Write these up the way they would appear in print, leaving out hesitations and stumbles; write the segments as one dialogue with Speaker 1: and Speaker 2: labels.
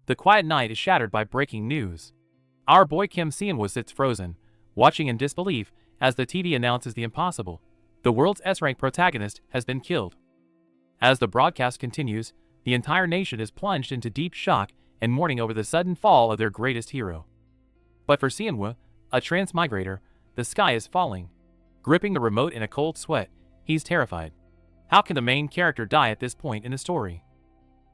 Speaker 1: The quiet night is shattered by breaking news. Our boy Kim Seonwoo sits frozen, watching in disbelief as the TV announces the impossible. The world's S-rank protagonist has been killed. As the broadcast continues, the entire nation is plunged into deep shock and mourning over the sudden fall of their greatest hero. But for Seonwoo, a transmigrator, the sky is falling. Gripping the remote in a cold sweat, he's terrified. How can the main character die at this point in the story?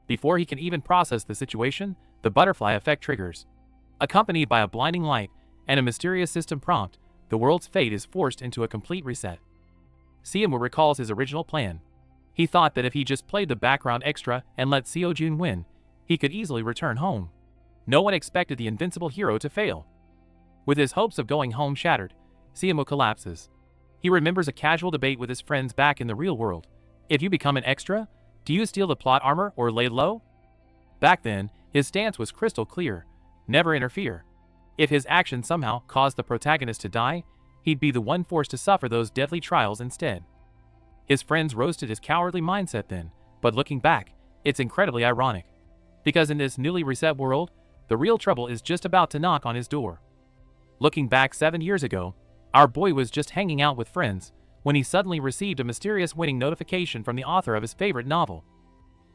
Speaker 1: Before he can even process the situation, the butterfly effect triggers. Accompanied by a blinding light and a mysterious system prompt, the world's fate is forced into a complete reset. Seonwoo recalls his original plan. He thought that if he just played the background extra and let Seo-jun win, he could easily return home. No one expected the invincible hero to fail. With his hopes of going home shattered, Seonwoo collapses. He remembers a casual debate with his friends back in the real world. If you become an extra, do you steal the plot armor or lay low? Back then, his stance was crystal clear: never interfere. If his actions somehow caused the protagonist to die, he'd be the one forced to suffer those deadly trials instead. His friends roasted his cowardly mindset then, but looking back, it's incredibly ironic. Because in this newly reset world, the real trouble is just about to knock on his door. Looking back 7 years ago, our boy was just hanging out with friends when he suddenly received a mysterious winning notification from the author of his favorite novel.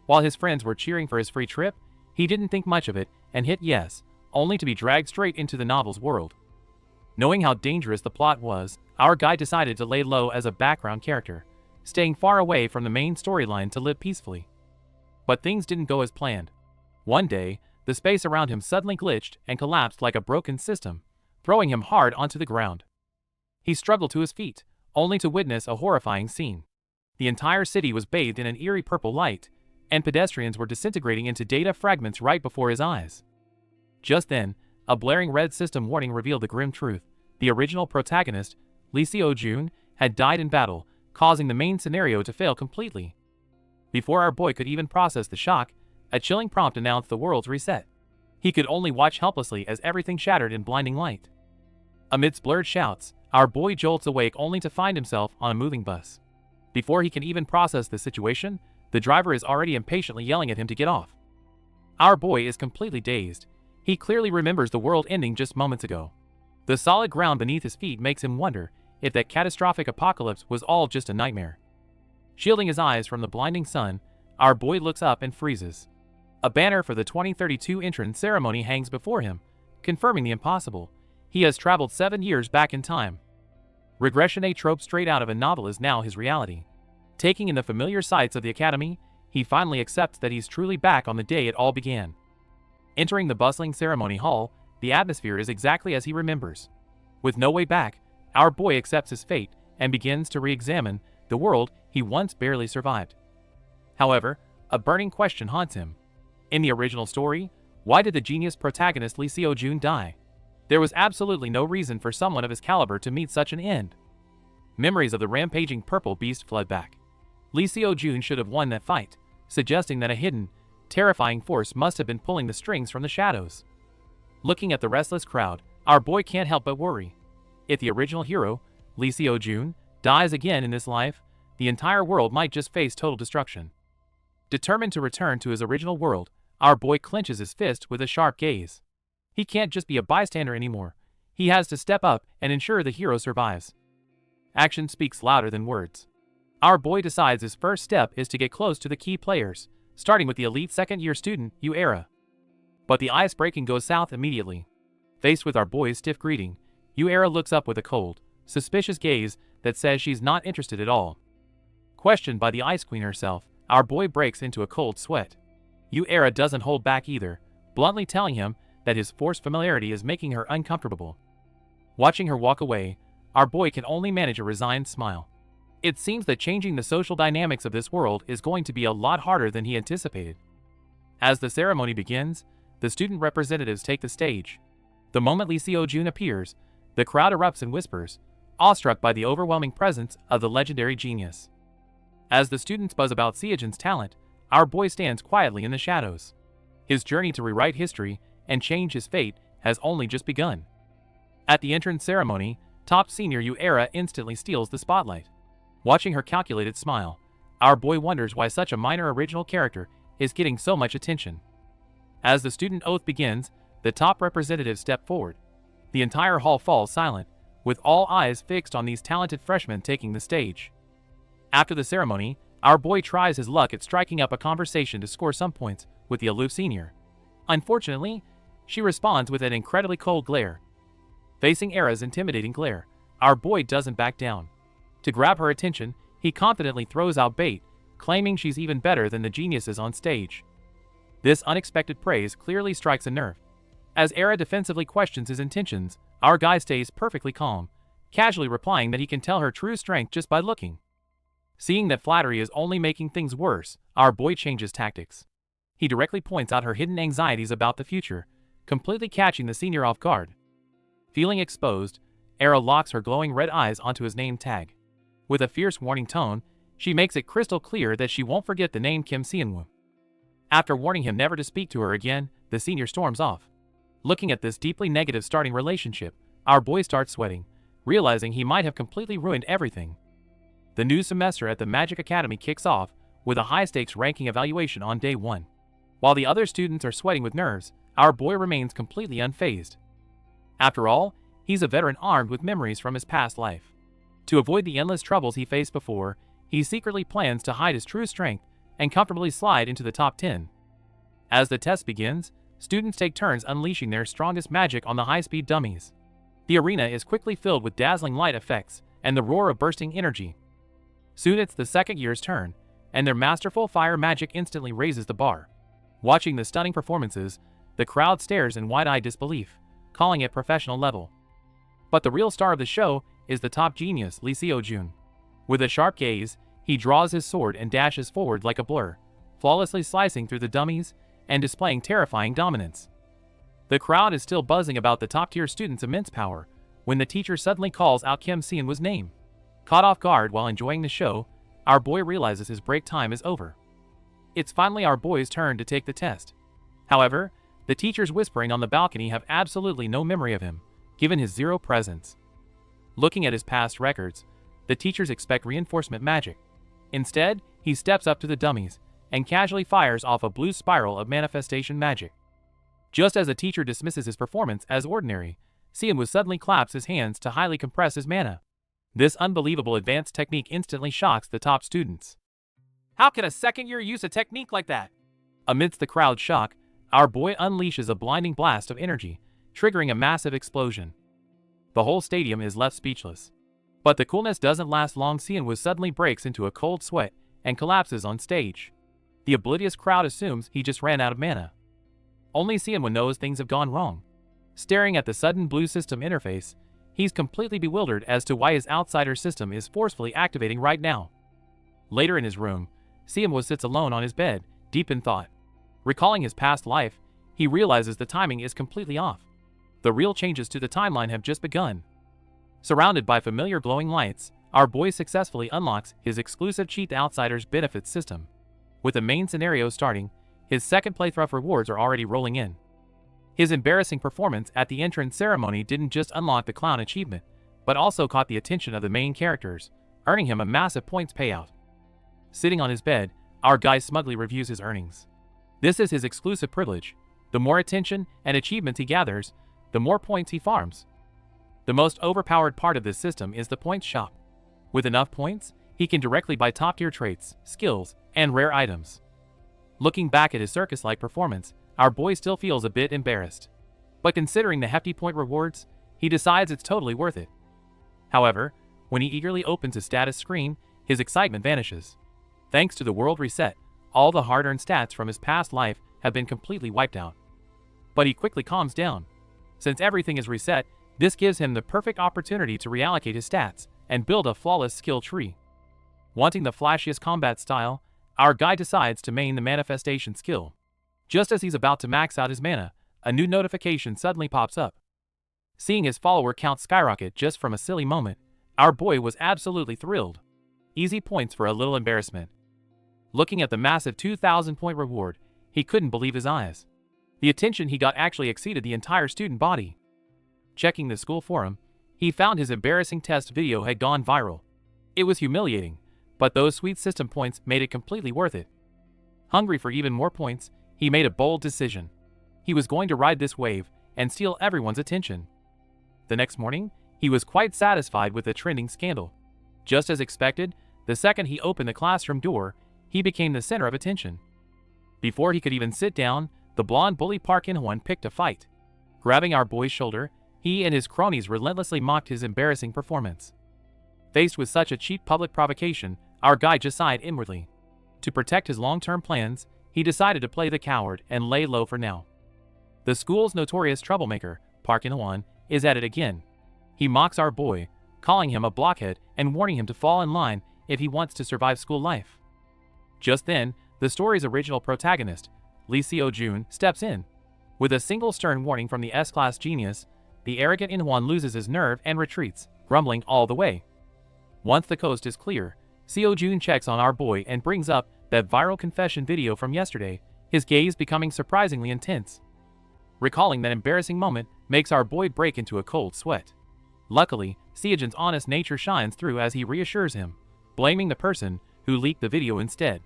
Speaker 1: While his friends were cheering for his free trip, he didn't think much of it and hit yes, only to be dragged straight into the novel's world. Knowing how dangerous the plot was, our guy decided to lay low as a background character, staying far away from the main storyline to live peacefully. But things didn't go as planned. One day, the space around him suddenly glitched and collapsed like a broken system, throwing him hard onto the ground. He struggled to his feet, only to witness a horrifying scene. The entire city was bathed in an eerie purple light, and pedestrians were disintegrating into data fragments right before his eyes. Just then, a blaring red system warning revealed the grim truth. The original protagonist, Lee Seo-jun, had died in battle, causing the main scenario to fail completely. Before our boy could even process the shock, a chilling prompt announced the world's reset. He could only watch helplessly as everything shattered in blinding light. Amidst blurred shouts, our boy jolts awake only to find himself on a moving bus. Before he can even process the situation, the driver is already impatiently yelling at him to get off. Our boy is completely dazed. He clearly remembers the world ending just moments ago. The solid ground beneath his feet makes him wonder if that catastrophic apocalypse was all just a nightmare. Shielding his eyes from the blinding sun, our boy looks up and freezes. A banner for the 2032 entrance ceremony hangs before him, confirming the impossible. He has traveled 7 years back in time. Regression, a trope straight out of a novel, is now his reality. Taking in the familiar sights of the academy, he finally accepts that he's truly back on the day it all began. Entering the bustling ceremony hall, the atmosphere is exactly as he remembers. With no way back, our boy accepts his fate and begins to re-examine the world he once barely survived. However, a burning question haunts him. In the original story, why did the genius protagonist Lee Seo-jun die? There was absolutely no reason for someone of his caliber to meet such an end. Memories of the rampaging purple beast flood back. Lee Seo-jun should have won that fight, suggesting that a hidden, terrifying force must have been pulling the strings from the shadows. Looking at the restless crowd, our boy can't help but worry. If the original hero, Lee Seo-jun, dies again in this life, the entire world might just face total destruction. Determined to return to his original world, our boy clenches his fist with a sharp gaze. He can't just be a bystander anymore. He has to step up and ensure the hero survives. Action speaks louder than words. Our boy decides his first step is to get close to the key players, starting with the elite second-year student, Yahello. But the ice-breaking goes south immediately. Faced with our boy's stiff greeting, Yahello looks up with a cold, suspicious gaze that says she's not interested at all. Questioned by the Ice Queen herself, our boy breaks into a cold sweat. Yahello doesn't hold back either, bluntly telling him that his forced familiarity is making her uncomfortable. Watching her walk away, our boy can only manage a resigned smile. It seems that changing the social dynamics of this world is going to be a lot harder than he anticipated. As the ceremony begins, the student representatives take the stage. The moment Lee Seo-jun appears, the crowd erupts in whispers, awestruck by the overwhelming presence of the legendary genius. As the students buzz about Seo-jun's talent, our boy stands quietly in the shadows. His journey to rewrite history and change his fate has only just begun. At the entrance ceremony, top senior Yahello instantly steals the spotlight. Watching her calculated smile, our boy wonders why such a minor original character is getting so much attention. As the student oath begins, the top representatives step forward. The entire hall falls silent, with all eyes fixed on these talented freshmen taking the stage. After the ceremony, our boy tries his luck at striking up a conversation to score some points with the aloof senior. Unfortunately, she responds with an incredibly cold glare. Facing Era's intimidating glare, our boy doesn't back down. To grab her attention, he confidently throws out bait, claiming she's even better than the geniuses on stage. This unexpected praise clearly strikes a nerve. As Era defensively questions his intentions, our guy stays perfectly calm, casually replying that he can tell her true strength just by looking. Seeing that flattery is only making things worse, our boy changes tactics. He directly points out her hidden anxieties about the future, completely catching the senior off guard. Feeling exposed, Era locks her glowing red eyes onto his name tag. With a fierce warning tone, she makes it crystal clear that she won't forget the name Kim Seonwoo. After warning him never to speak to her again, the senior storms off. Looking at this deeply negative starting relationship, our boy starts sweating, realizing he might have completely ruined everything. The new semester at the Magic Academy kicks off with a high-stakes ranking evaluation on day 1. While the other students are sweating with nerves, our boy remains completely unfazed. After all, he's a veteran armed with memories from his past life. To avoid the endless troubles he faced before, he secretly plans to hide his true strength and comfortably slide into the top 10. As the test begins, students take turns unleashing their strongest magic on the high-speed dummies. The arena is quickly filled with dazzling light effects and the roar of bursting energy. Soon it's the second year's turn, and their masterful fire magic instantly raises the bar. Watching the stunning performances, the crowd stares in wide-eyed disbelief, calling it professional level. But the real star of the show is the top genius, Lee Seo-jun. With a sharp gaze, he draws his sword and dashes forward like a blur, flawlessly slicing through the dummies and displaying terrifying dominance. The crowd is still buzzing about the top-tier student's immense power when the teacher suddenly calls out Kim Seonwoo's name. Caught off guard while enjoying the show, our boy realizes his break time is over. It's finally our boy's turn to take the test. However, the teachers whispering on the balcony have absolutely no memory of him, given his zero presence. Looking at his past records, the teachers expect reinforcement magic. Instead, he steps up to the dummies and casually fires off a blue spiral of manifestation magic. Just as the teacher dismisses his performance as ordinary, Seonwoo suddenly claps his hands to highly compress his mana. This unbelievable advanced technique instantly shocks the top students. How can a second year use a technique like that? Amidst the crowd's shock, our boy unleashes a blinding blast of energy, triggering a massive explosion. The whole stadium is left speechless. But the coolness doesn't last long. Seonwoo suddenly breaks into a cold sweat and collapses on stage. The oblivious crowd assumes he just ran out of mana. Only Seonwoo knows things have gone wrong. Staring at the sudden blue system interface, he's completely bewildered as to why his outsider system is forcefully activating right now. Later in his room, Seonwoo sits alone on his bed, deep in thought. Recalling his past life, he realizes the timing is completely off. The real changes to the timeline have just begun. Surrounded by familiar glowing lights, our boy successfully unlocks his exclusive cheat Outsiders benefits system. With the main scenario starting, his second playthrough rewards are already rolling in. His embarrassing performance at the entrance ceremony didn't just unlock the clown achievement, but also caught the attention of the main characters, earning him a massive points payout. Sitting on his bed, our guy smugly reviews his earnings. This is his exclusive privilege. The more attention and achievements he gathers, the more points he farms. The most overpowered part of this system is the points shop. With enough points, he can directly buy top-tier traits, skills, and rare items. Looking back at his circus-like performance, our boy still feels a bit embarrassed. But considering the hefty point rewards, he decides it's totally worth it. However, when he eagerly opens his status screen, his excitement vanishes. Thanks to the world reset, all the hard-earned stats from his past life have been completely wiped out. But he quickly calms down. Since everything is reset, this gives him the perfect opportunity to reallocate his stats and build a flawless skill tree. Wanting the flashiest combat style, our guy decides to main the manifestation skill. Just as he's about to max out his mana, a new notification suddenly pops up. Seeing his follower count skyrocket just from a silly moment, our boy was absolutely thrilled. Easy points for a little embarrassment. Looking at the massive 2,000 point reward, he couldn't believe his eyes. The attention he got actually exceeded the entire student body. Checking the school forum, he found his embarrassing test video had gone viral. It was humiliating, but those sweet system points made it completely worth it. Hungry for even more points, he made a bold decision. He was going to ride this wave and steal everyone's attention. The next morning, he was quite satisfied with the trending scandal. Just as expected, the second he opened the classroom door, he became the center of attention. Before he could even sit down, the blonde bully Park In-hwan picked a fight. Grabbing our boy's shoulder, he and his cronies relentlessly mocked his embarrassing performance. Faced with such a cheap public provocation, our guy just sighed inwardly. To protect his long-term plans, he decided to play the coward and lay low for now. The school's notorious troublemaker, Park In-hwan, is at it again. He mocks our boy, calling him a blockhead and warning him to fall in line if he wants to survive school life. Just then, the story's original protagonist, Lee Seo-jun, steps in. With a single stern warning from the S-class genius, the arrogant In-hwan loses his nerve and retreats, grumbling all the way. Once the coast is clear, Seo-jun checks on our boy and brings up that viral confession video from yesterday, his gaze becoming surprisingly intense. Recalling that embarrassing moment makes our boy break into a cold sweat. Luckily, Seo-jun's honest nature shines through as he reassures him, blaming the person who leaked the video instead.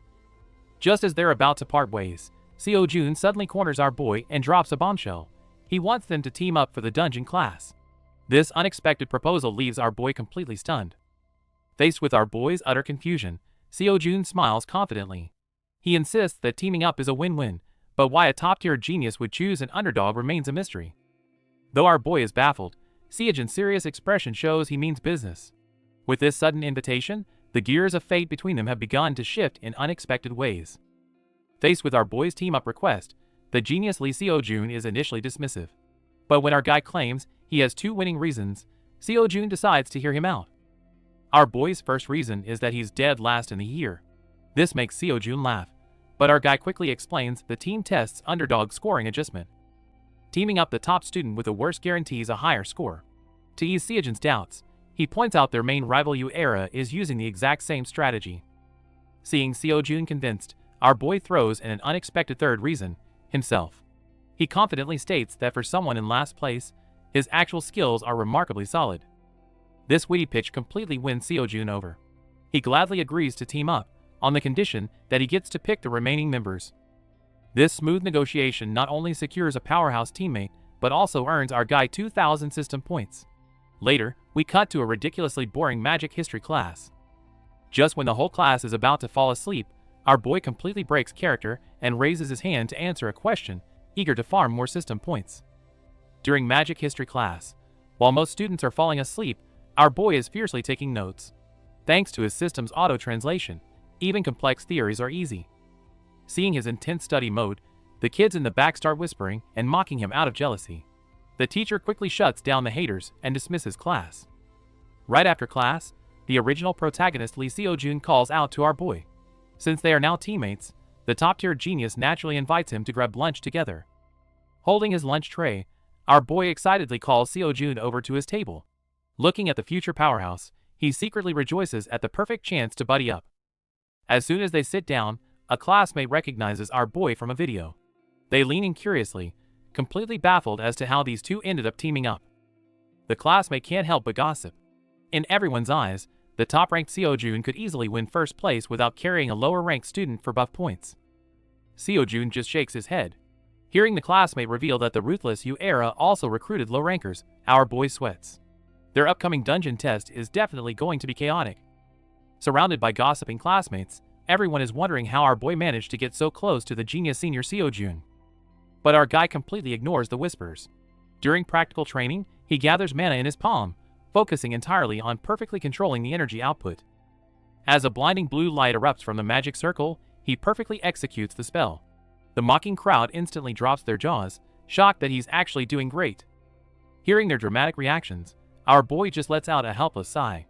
Speaker 1: Just as they're about to part ways, Seo-jun suddenly corners our boy and drops a bombshell. He wants them to team up for the dungeon class. This unexpected proposal leaves our boy completely stunned. Faced with our boy's utter confusion, Seo-jun smiles confidently. He insists that teaming up is a win-win, but why a top-tier genius would choose an underdog remains a mystery. Though our boy is baffled, Seo-jun's serious expression shows he means business. With this sudden invitation, the gears of fate between them have begun to shift in unexpected ways. Faced with our boy's team-up request, the genius Lee Seo-jun is initially dismissive. But when our guy claims he has two winning reasons, Seo-jun decides to hear him out. Our boy's first reason is that he's dead last in the year. This makes Seo-jun laugh, but our guy quickly explains the team test's underdog scoring adjustment. Teaming up the top student with the worst guarantees a higher score. To ease Seo-jun's doubts, he points out their main rival Yahello is using the exact same strategy. Seeing Seo-jun convinced, our boy throws in an unexpected third reason, himself. He confidently states that for someone in last place, his actual skills are remarkably solid. This witty pitch completely wins Seo-jun over. He gladly agrees to team up, on the condition that he gets to pick the remaining members. This smooth negotiation not only secures a powerhouse teammate, but also earns our guy 2,000 system points. Later, we cut to a ridiculously boring magic history class. Just when the whole class is about to fall asleep, our boy completely breaks character and raises his hand to answer a question, eager to farm more system points. During magic history class, while most students are falling asleep, our boy is fiercely taking notes. Thanks to his system's auto-translation, even complex theories are easy. Seeing his intense study mode, the kids in the back start whispering and mocking him out of jealousy. The teacher quickly shuts down the haters and dismisses class. Right after class, the original protagonist Lee Seo-jun calls out to our boy. Since they are now teammates, the top-tier genius naturally invites him to grab lunch together. Holding his lunch tray, our boy excitedly calls Seo-jun over to his table. Looking at the future powerhouse, he secretly rejoices at the perfect chance to buddy up. As soon as they sit down, a classmate recognizes our boy from a video. They lean in curiously, completely baffled as to how these two ended up teaming up. The classmate can't help but gossip. In everyone's eyes, the top-ranked Seo-jun could easily win first place without carrying a lower-ranked student for buff points. Seo-jun just shakes his head. Hearing the classmate reveal that the ruthless Yahello also recruited low-rankers, our boy sweats. Their upcoming dungeon test is definitely going to be chaotic. Surrounded by gossiping classmates, everyone is wondering how our boy managed to get so close to the genius senior Seo-jun. But our guy completely ignores the whispers. During practical training, he gathers mana in his palm, focusing entirely on perfectly controlling the energy output. As a blinding blue light erupts from the magic circle, he perfectly executes the spell. The mocking crowd instantly drops their jaws, shocked that he's actually doing great. Hearing their dramatic reactions, our boy just lets out a helpless sigh.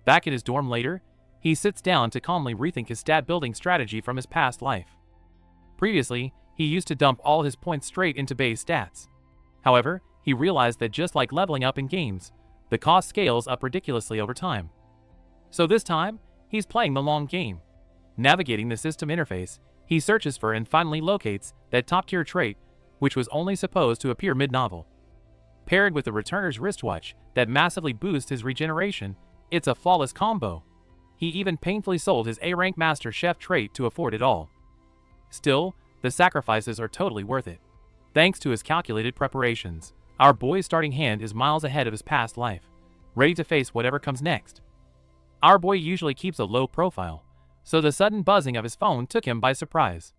Speaker 1: Back at his dorm later, he sits down to calmly rethink his stat-building strategy from his past life. Previously, he used to dump all his points straight into base stats. However, he realized that just like leveling up in games, the cost scales up ridiculously over time. So this time, he's playing the long game. Navigating the system interface, he searches for and finally locates that top-tier trait, which was only supposed to appear mid-novel. Paired with the returner's wristwatch that massively boosts his regeneration, it's a flawless combo. He even painfully sold his A-rank Master Chef trait to afford it all. Still, the sacrifices are totally worth it. Thanks to his calculated preparations, our boy's starting hand is miles ahead of his past life, ready to face whatever comes next. Our boy usually keeps a low profile, so the sudden buzzing of his phone took him by surprise.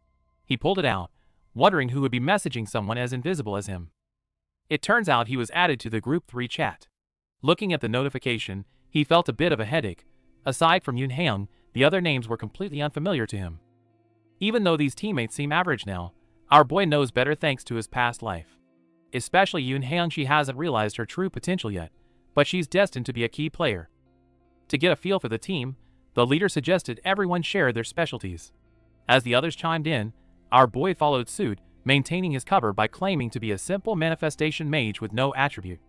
Speaker 1: He pulled it out, wondering who would be messaging someone as invisible as him. It turns out he was added to the Group 3 chat. Looking at the notification, he felt a bit of a headache. Aside from Yoon Haeyoung, the other names were completely unfamiliar to him. Even though these teammates seem average now, our boy knows better thanks to his past life. Especially Yoon Haeyoung, she hasn't realized her true potential yet, but she's destined to be a key player. To get a feel for the team, the leader suggested everyone share their specialties. As the others chimed in, our boy followed suit, maintaining his cover by claiming to be a simple manifestation mage with no attribute.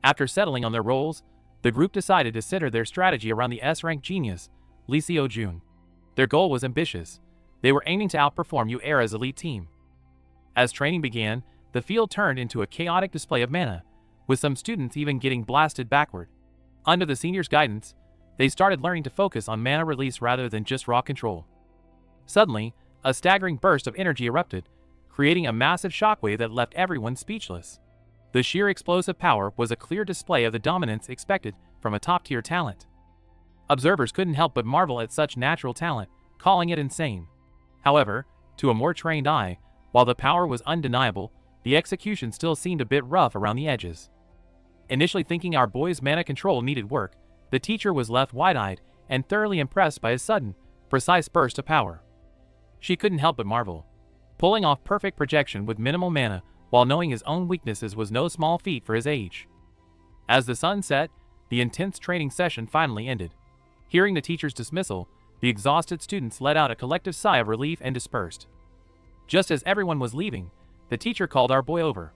Speaker 1: After settling on their roles, the group decided to center their strategy around the S-rank genius, Lee Seo-jun. Their goal was ambitious. They were aiming to outperform Uera's elite team. As training began, the field turned into a chaotic display of mana, with some students even getting blasted backward. Under the seniors' guidance, they started learning to focus on mana release rather than just raw control. Suddenly, a staggering burst of energy erupted, creating a massive shockwave that left everyone speechless. The sheer explosive power was a clear display of the dominance expected from a top-tier talent. Observers couldn't help but marvel at such natural talent, calling it insane. However, to a more trained eye, while the power was undeniable, the execution still seemed a bit rough around the edges. Initially thinking our boy's mana control needed work, the teacher was left wide-eyed and thoroughly impressed by his sudden, precise burst of power. She couldn't help but marvel. Pulling off perfect projection with minimal mana while knowing his own weaknesses was no small feat for his age. As the sun set, the intense training session finally ended. Hearing the teacher's dismissal, the exhausted students let out a collective sigh of relief and dispersed. Just as everyone was leaving, the teacher called our boy over.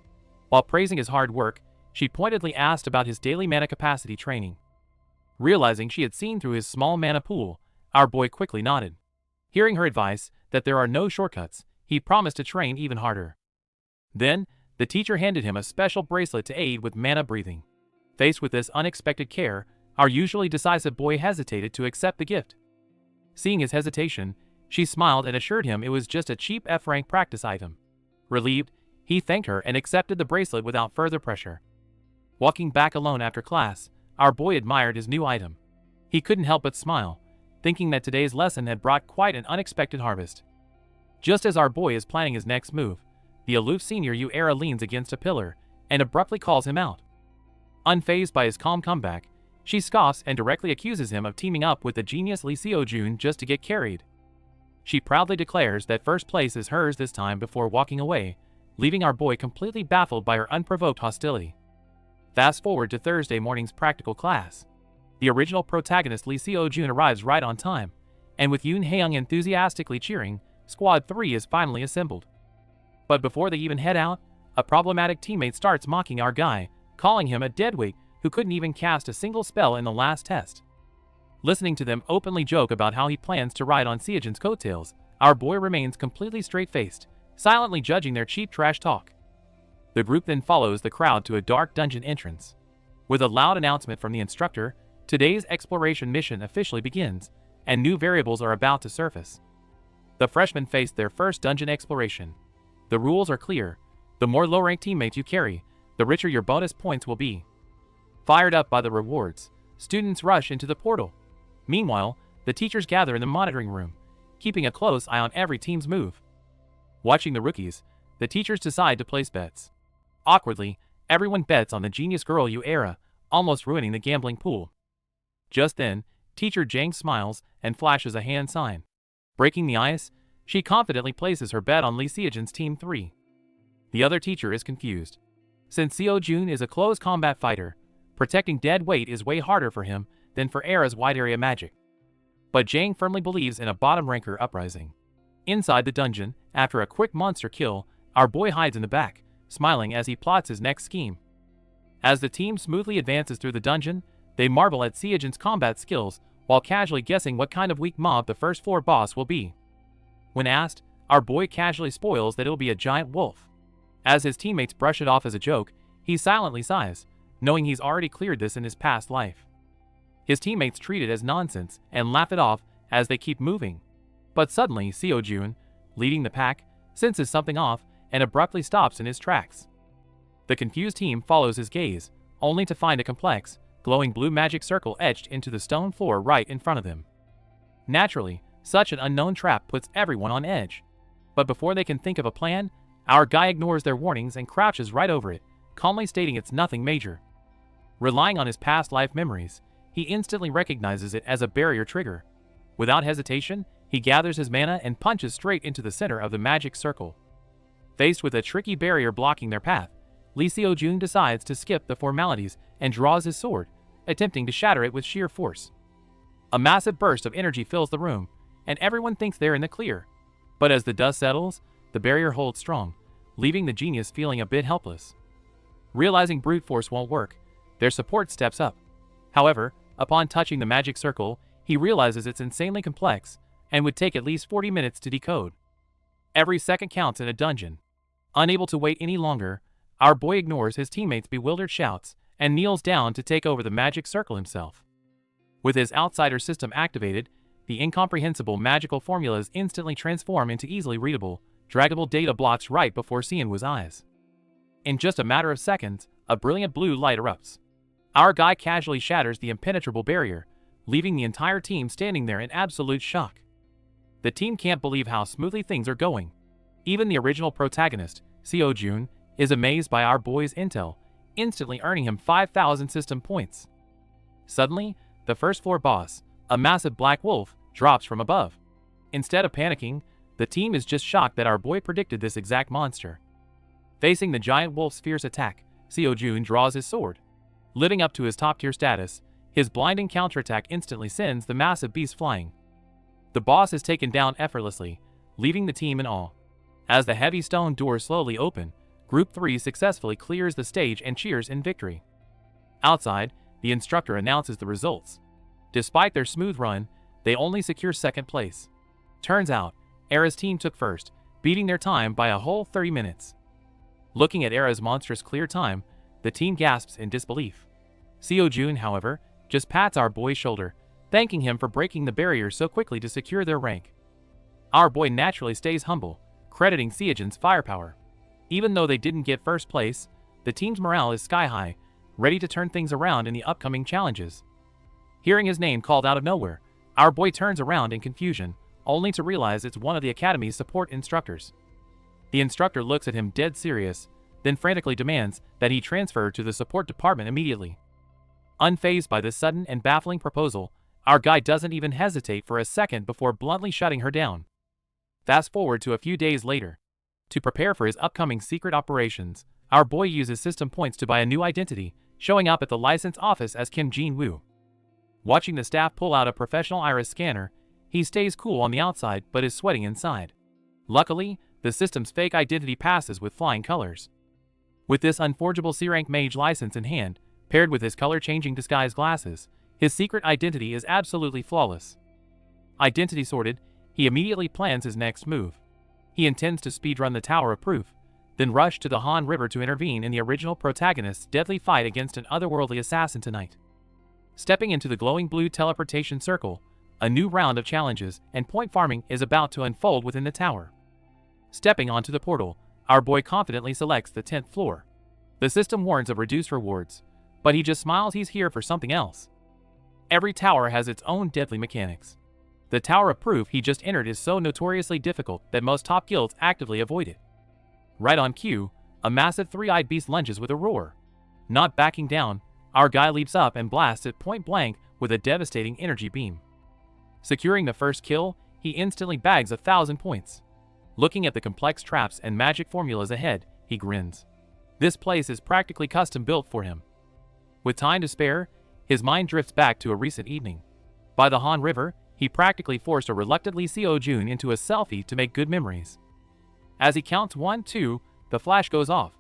Speaker 1: While praising his hard work, she pointedly asked about his daily mana capacity training. Realizing she had seen through his small mana pool, our boy quickly nodded. Hearing her advice that there are no shortcuts, he promised to train even harder. Then, the teacher handed him a special bracelet to aid with mana breathing. Faced with this unexpected care, our usually decisive boy hesitated to accept the gift. Seeing his hesitation, she smiled and assured him it was just a cheap F-rank practice item. Relieved, he thanked her and accepted the bracelet without further pressure. Walking back alone after class, our boy admired his new item. He couldn't help but smile, thinking that today's lesson had brought quite an unexpected harvest. Just as our boy is planning his next move, the aloof senior Uera leans against a pillar and abruptly calls him out. Unfazed by his calm comeback, she scoffs and directly accuses him of teaming up with the genius Lee Seo-jun just to get carried. She proudly declares that first place is hers this time before walking away, leaving our boy completely baffled by her unprovoked hostility. Fast forward to Thursday morning's practical class. The original protagonist Lee Seo-jun arrives right on time, and with Yoon Haeyoung enthusiastically cheering, Squad 3 is finally assembled. But before they even head out, a problematic teammate starts mocking our guy, calling him a deadweight who couldn't even cast a single spell in the last test. Listening to them openly joke about how he plans to ride on Seojin's coattails, our boy remains completely straight-faced, silently judging their cheap trash talk. The group then follows the crowd to a dark dungeon entrance. With a loud announcement from the instructor, today's exploration mission officially begins, and new variables are about to surface. The freshmen face their first dungeon exploration. The rules are clear. The more low-ranked teammates you carry, the richer your bonus points will be. Fired up by the rewards, students rush into the portal. Meanwhile, the teachers gather in the monitoring room, keeping a close eye on every team's move. Watching the rookies, the teachers decide to place bets. Awkwardly, everyone bets on the genius girl Uera, almost ruining the gambling pool. Just then, teacher Jang smiles and flashes a hand sign. Breaking the ice, she confidently places her bet on Lee Seo-jun's Team 3. The other teacher is confused. Since Seo-jun is a close combat fighter, protecting dead weight is way harder for him than for Era's wide area magic. But Jang firmly believes in a bottom ranker uprising. Inside the dungeon, after a quick monster kill, our boy hides in the back, smiling as he plots his next scheme. As the team smoothly advances through the dungeon, they marvel at Seo-jun's combat skills while casually guessing what kind of weak mob the first floor boss will be. When asked, our boy casually spoils that it'll be a giant wolf. As his teammates brush it off as a joke, he silently sighs, knowing he's already cleared this in his past life. His teammates treat it as nonsense and laugh it off as they keep moving. But suddenly Seo-jun, leading the pack, senses something off and abruptly stops in his tracks. The confused team follows his gaze, only to find a complex, glowing blue magic circle etched into the stone floor right in front of them. Naturally, such an unknown trap puts everyone on edge. But before they can think of a plan, our guy ignores their warnings and crouches right over it, calmly stating it's nothing major. Relying on his past life memories, he instantly recognizes it as a barrier trigger. Without hesitation, he gathers his mana and punches straight into the center of the magic circle. Faced with a tricky barrier blocking their path, Lee Seo-jun decides to skip the formalities and draws his sword, attempting to shatter it with sheer force. A massive burst of energy fills the room, and everyone thinks they're in the clear. But as the dust settles, the barrier holds strong, leaving the genius feeling a bit helpless. Realizing brute force won't work, their support steps up. However, upon touching the magic circle, he realizes it's insanely complex and would take at least 40 minutes to decode. Every second counts in a dungeon. Unable to wait any longer, our boy ignores his teammates' bewildered shouts and kneels down to take over the magic circle himself. With his outsider system activated, the incomprehensible magical formulas instantly transform into easily readable, draggable data blocks right before Sienwoo's eyes. In just a matter of seconds, a brilliant blue light erupts. Our guy casually shatters the impenetrable barrier, leaving the entire team standing there in absolute shock. The team can't believe how smoothly things are going. Even the original protagonist, Seo-jun, is amazed by our boy's intel, instantly earning him 5,000 system points. Suddenly, the first floor boss, a massive black wolf, drops from above. Instead of panicking, the team is just shocked that our boy predicted this exact monster. Facing the giant wolf's fierce attack, Seo-jun draws his sword. Living up to his top-tier status, his blinding counterattack instantly sends the massive beast flying. The boss is taken down effortlessly, leaving the team in awe. As the heavy stone doors slowly open, Group 3 successfully clears the stage and cheers in victory. Outside, the instructor announces the results. Despite their smooth run, they only secure second place. Turns out, Era's team took first, beating their time by a whole 30 minutes. Looking at Era's monstrous clear time, the team gasps in disbelief. Seo-jun, however, just pats our boy's shoulder, thanking him for breaking the barrier so quickly to secure their rank. Our boy naturally stays humble, crediting Seo-jun's firepower. Even though they didn't get first place, the team's morale is sky high, ready to turn things around in the upcoming challenges. Hearing his name called out of nowhere, our boy turns around in confusion, only to realize it's one of the Academy's support instructors. The instructor looks at him dead serious, then frantically demands that he transfer to the support department immediately. Unfazed by this sudden and baffling proposal, our guy doesn't even hesitate for a second before bluntly shutting her down. Fast forward to a few days later. To prepare for his upcoming secret operations, our boy uses system points to buy a new identity, showing up at the license office as Kim Jin-woo. Watching the staff pull out a professional iris scanner, he stays cool on the outside but is sweating inside. Luckily, the system's fake identity passes with flying colors. With this unforgeable C-rank mage license in hand, paired with his color-changing disguise glasses, his secret identity is absolutely flawless. Identity sorted, he immediately plans his next move. He intends to speedrun the Tower of Proof, then rush to the Han River to intervene in the original protagonist's deadly fight against an otherworldly assassin tonight. Stepping into the glowing blue teleportation circle, a new round of challenges and point farming is about to unfold within the tower. Stepping onto the portal, our boy confidently selects the 10th floor. The system warns of reduced rewards, but he just smiles. He's here for something else. Every tower has its own deadly mechanics. The Tower of Proof he just entered is so notoriously difficult that most top guilds actively avoid it. Right on cue, a massive three-eyed beast lunges with a roar. Not backing down, our guy leaps up and blasts it point blank with a devastating energy beam. Securing the first kill, he instantly bags 1,000 points. Looking at the complex traps and magic formulas ahead, he grins. This place is practically custom built for him. With time to spare, his mind drifts back to a recent evening. By the Han River, he practically forced a reluctant Lee Seo-jun into a selfie to make good memories. As he counts 1, 2, the flash goes off.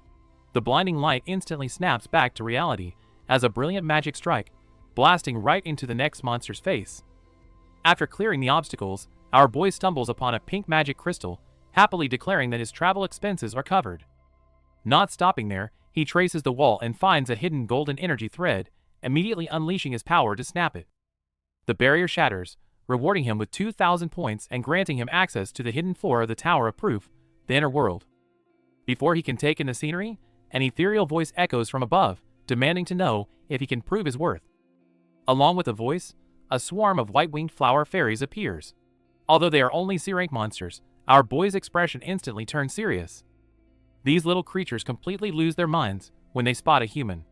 Speaker 1: The blinding light instantly snaps back to reality as a brilliant magic strike, blasting right into the next monster's face. After clearing the obstacles, our boy stumbles upon a pink magic crystal, happily declaring that his travel expenses are covered. Not stopping there, he traces the wall and finds a hidden golden energy thread, immediately unleashing his power to snap it. The barrier shatters, rewarding him with 2,000 points and granting him access to the hidden floor of the Tower of Proof, the inner world. Before he can take in the scenery, an ethereal voice echoes from above, demanding to know if he can prove his worth. Along with the voice, a swarm of white-winged flower fairies appears. Although they are only C-rank monsters, our boy's expression instantly turns serious. These little creatures completely lose their minds when they spot a human.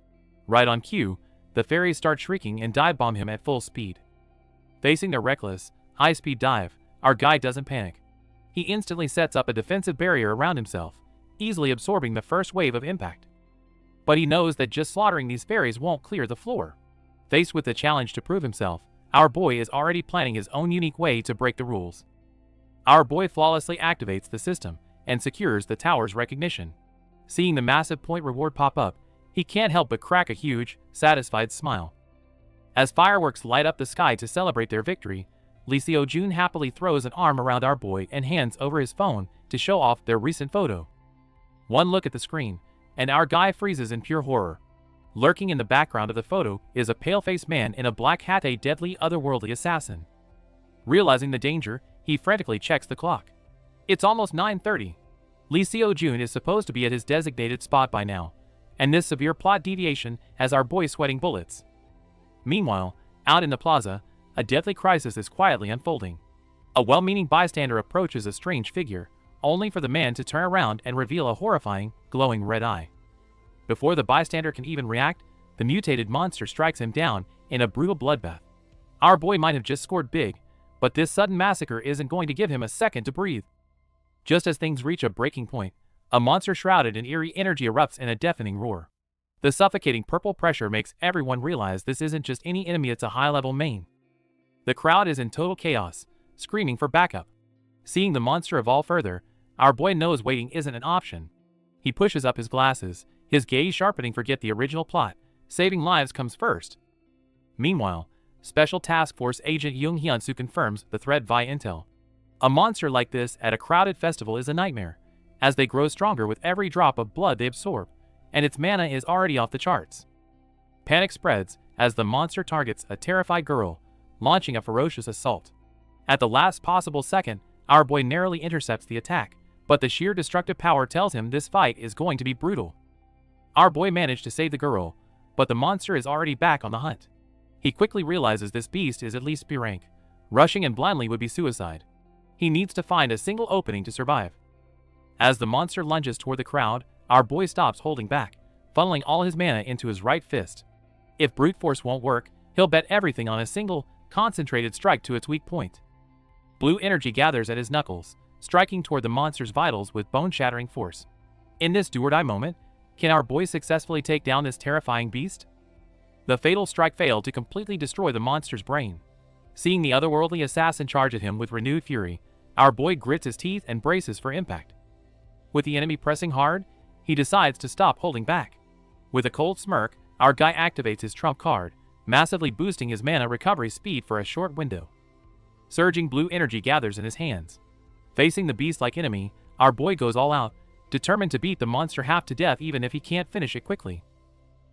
Speaker 1: Right on cue, the fairies start shrieking and dive bomb him at full speed. Facing their reckless, high-speed dive, our guy doesn't panic. He instantly sets up a defensive barrier around himself, easily absorbing the first wave of impact. But he knows that just slaughtering these fairies won't clear the floor. Faced with the challenge to prove himself, our boy is already planning his own unique way to break the rules. Our boy flawlessly activates the system and secures the tower's recognition. Seeing the massive point reward pop up, he can't help but crack a huge, satisfied smile. As fireworks light up the sky to celebrate their victory, Lee Seo-jun happily throws an arm around our boy and hands over his phone to show off their recent photo. One look at the screen, and our guy freezes in pure horror. Lurking in the background of the photo is a pale-faced man in a black hat, a deadly otherworldly assassin. Realizing the danger, he frantically checks the clock. It's almost 9:30. Lee Seo-jun is supposed to be at his designated spot by now, and this severe plot deviation has our boy sweating bullets. Meanwhile, out in the plaza, a deadly crisis is quietly unfolding. A well-meaning bystander approaches a strange figure, only for the man to turn around and reveal a horrifying, glowing red eye. Before the bystander can even react, the mutated monster strikes him down in a brutal bloodbath. Our boy might have just scored big, but this sudden massacre isn't going to give him a second to breathe. Just as things reach a breaking point, a monster shrouded in eerie energy erupts in a deafening roar. The suffocating purple pressure makes everyone realize this isn't just any enemy, it's a high-level main. The crowd is in total chaos, screaming for backup. Seeing the monster evolve further, our boy knows waiting isn't an option. He pushes up his glasses, his gaze sharpening. Forget the original plot, saving lives comes first. Meanwhile, Special Task Force Agent Jung Hyun-soo confirms the threat via intel. A monster like this at a crowded festival is a nightmare, as they grow stronger with every drop of blood they absorb, and its mana is already off the charts. Panic spreads as the monster targets a terrified girl, launching a ferocious assault. At the last possible second, our boy narrowly intercepts the attack, but the sheer destructive power tells him this fight is going to be brutal. Our boy managed to save the girl, but the monster is already back on the hunt. He quickly realizes this beast is at least B rank. Rushing in blindly would be suicide. He needs to find a single opening to survive. As the monster lunges toward the crowd, our boy stops holding back, funneling all his mana into his right fist. If brute force won't work, he'll bet everything on a single, concentrated strike to its weak point. Blue energy gathers at his knuckles, striking toward the monster's vitals with bone-shattering force. In this do-or-die moment, can our boy successfully take down this terrifying beast? The fatal strike failed to completely destroy the monster's brain. Seeing the otherworldly assassin charge at him with renewed fury, our boy grits his teeth and braces for impact. With the enemy pressing hard, he decides to stop holding back. With a cold smirk, our guy activates his trump card, massively boosting his mana recovery speed for a short window. Surging blue energy gathers in his hands. Facing the beast-like enemy, our boy goes all out, determined to beat the monster half to death even if he can't finish it quickly.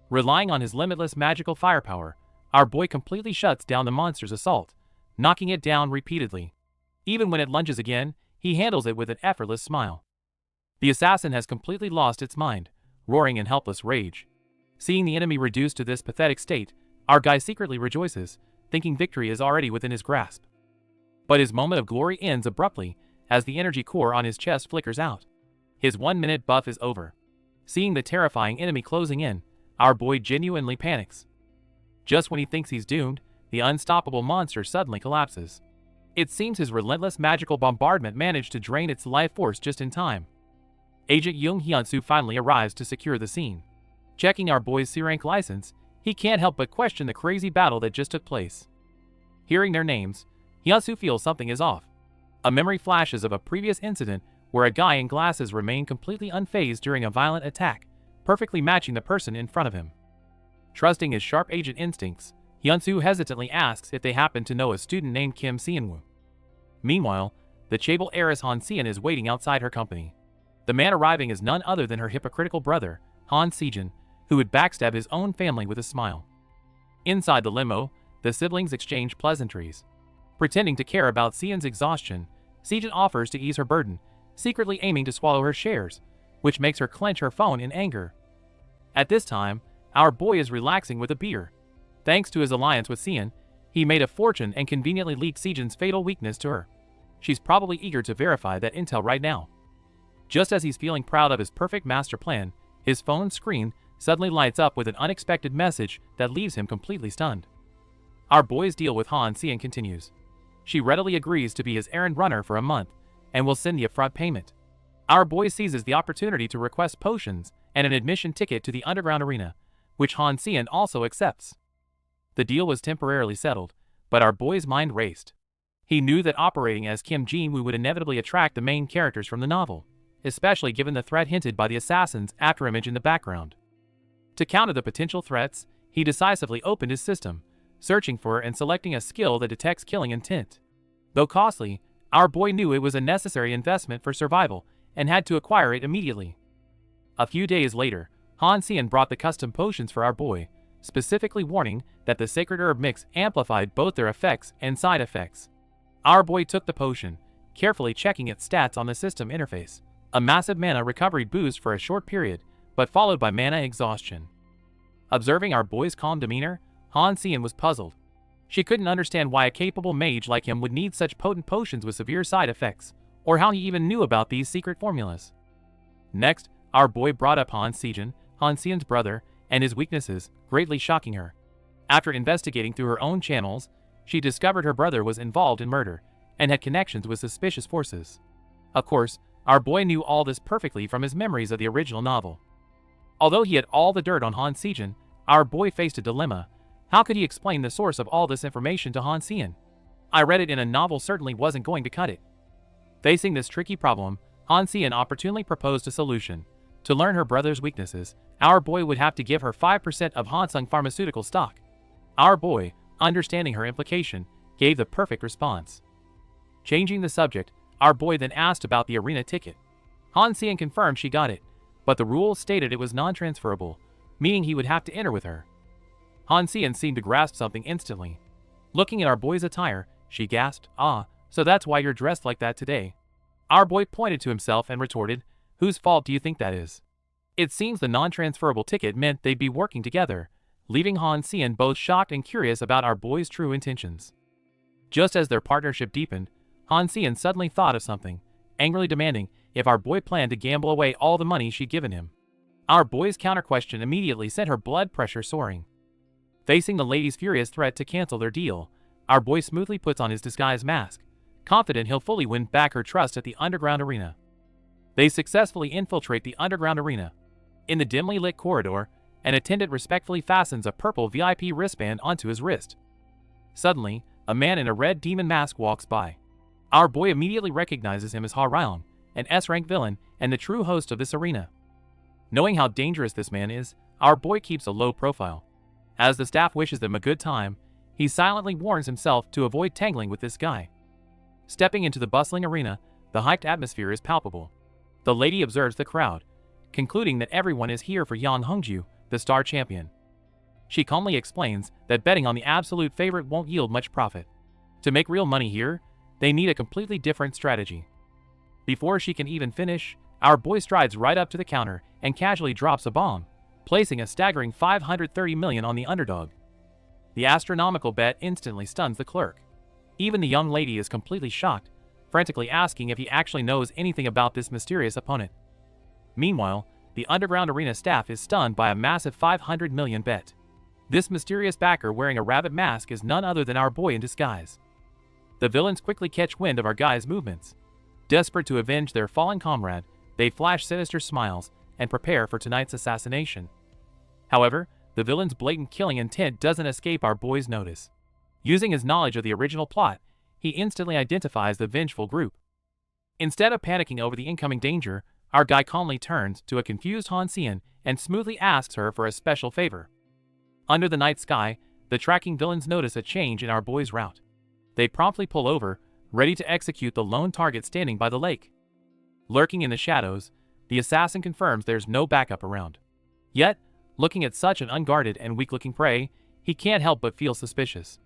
Speaker 1: Relying on his limitless magical firepower, our boy completely shuts down the monster's assault, knocking it down repeatedly. Even when it lunges again, he handles it with an effortless smile. The assassin has completely lost its mind, roaring in helpless rage. Seeing the enemy reduced to this pathetic state, our guy secretly rejoices, thinking victory is already within his grasp. But his moment of glory ends abruptly as the energy core on his chest flickers out. His 1-minute buff is over. Seeing the terrifying enemy closing in, our boy genuinely panics. Just when he thinks he's doomed, the unstoppable monster suddenly collapses. It seems his relentless magical bombardment managed to drain its life force just in time. Agent Jung Hyun-soo finally arrives to secure the scene. Checking our boy's C-rank license, he can't help but question the crazy battle that just took place. Hearing their names, Hyun-soo feels something is off. A memory flashes of a previous incident where a guy in glasses remained completely unfazed during a violent attack, perfectly matching the person in front of him. Trusting his sharp agent instincts, Hyun-soo hesitantly asks if they happen to know a student named Kim Se-woo. Meanwhile, the chaebol heiress Han Se-in is waiting outside her company. The man arriving is none other than her hypocritical brother, Han Se-jin, who would backstab his own family with a smile. Inside the limo, the siblings exchange pleasantries. Pretending to care about Se-in's exhaustion, Se-jin offers to ease her burden, secretly aiming to swallow her shares, which makes her clench her phone in anger. At this time, our boy is relaxing with a beer. Thanks to his alliance with Sien, he made a fortune and conveniently leaked Sejin's fatal weakness to her. She's probably eager to verify that intel right now. Just as he's feeling proud of his perfect master plan, his phone screen suddenly lights up with an unexpected message that leaves him completely stunned. Our boy's deal with Han Sien continues. She readily agrees to be his errand runner for a month and will send the upfront payment. Our boy seizes the opportunity to request potions and an admission ticket to the underground arena, which Han Sien also accepts. The deal was temporarily settled, but our boy's mind raced. He knew that operating as Kim Ji-woo would inevitably attract the main characters from the novel, especially given the threat hinted by the assassin's afterimage in the background. To counter the potential threats, he decisively opened his system, searching for and selecting a skill that detects killing intent. Though costly, our boy knew it was a necessary investment for survival and had to acquire it immediately. A few days later, Han Sien brought the custom potions for our boy, specifically warning that the sacred herb mix amplified both their effects and side effects. Our boy took the potion, carefully checking its stats on the system interface. A massive mana recovery boost for a short period, but followed by mana exhaustion. Observing our boy's calm demeanor, Han Sien was puzzled. She couldn't understand why a capable mage like him would need such potent potions with severe side effects, or how he even knew about these secret formulas. Next, our boy brought up Han Sien's brother, and his weaknesses, greatly shocking her. After investigating through her own channels, she discovered her brother was involved in murder, and had connections with suspicious forces. Of course, our boy knew all this perfectly from his memories of the original novel. Although he had all the dirt on Han Sien, our boy faced a dilemma. How could he explain the source of all this information to Han Sien? I read it in a novel certainly wasn't going to cut it. Facing this tricky problem, Han Sien opportunely proposed a solution. To learn her brother's weaknesses, our boy would have to give her 5% of Hansung pharmaceutical stock. Our boy, understanding her implication, gave the perfect response. Changing the subject, our boy then asked about the arena ticket. Han Sien confirmed she got it, but the rules stated it was non-transferable, meaning he would have to enter with her. Han Sien seemed to grasp something instantly. Looking at our boy's attire, she gasped, "Ah, so that's why you're dressed like that today." Our boy pointed to himself and retorted, "Whose fault do you think that is?" It seems the non-transferable ticket meant they'd be working together, leaving Han Sien both shocked and curious about our boy's true intentions. Just as their partnership deepened, Han Sien suddenly thought of something, angrily demanding if our boy planned to gamble away all the money she'd given him. Our boy's counter-question immediately sent her blood pressure soaring. Facing the lady's furious threat to cancel their deal, our boy smoothly puts on his disguise mask, confident he'll fully win back her trust at the underground arena. They successfully infiltrate the underground arena. In the dimly lit corridor, an attendant respectfully fastens a purple VIP wristband onto his wrist. Suddenly, a man in a red demon mask walks by. Our boy immediately recognizes him as Ha Ryan, an S-rank villain and the true host of this arena. Knowing how dangerous this man is, our boy keeps a low profile. As the staff wishes them a good time, he silently warns himself to avoid tangling with this guy. Stepping into the bustling arena, the hyped atmosphere is palpable. The lady observes the crowd, concluding that everyone is here for Yang Hongju, the star champion. She calmly explains that betting on the absolute favorite won't yield much profit. To make real money here, they need a completely different strategy. Before she can even finish, our boy strides right up to the counter and casually drops a bomb, placing a staggering 530 million on the underdog. The astronomical bet instantly stuns the clerk. Even the young lady is completely shocked, frantically asking if he actually knows anything about this mysterious opponent. Meanwhile, the underground arena staff is stunned by a massive 500 million bet. This mysterious backer wearing a rabbit mask is none other than our boy in disguise. The villains quickly catch wind of our guy's movements. Desperate to avenge their fallen comrade, they flash sinister smiles and prepare for tonight's assassination. However, the villain's blatant killing intent doesn't escape our boy's notice. Using his knowledge of the original plot, he instantly identifies the vengeful group. Instead of panicking over the incoming danger, our guy calmly turns to a confused Han Sien and smoothly asks her for a special favor. Under the night sky, the tracking villains notice a change in our boy's route. They promptly pull over, ready to execute the lone target standing by the lake. Lurking in the shadows, the assassin confirms there's no backup around. Yet, looking at such an unguarded and weak-looking prey, he can't help but feel suspicious.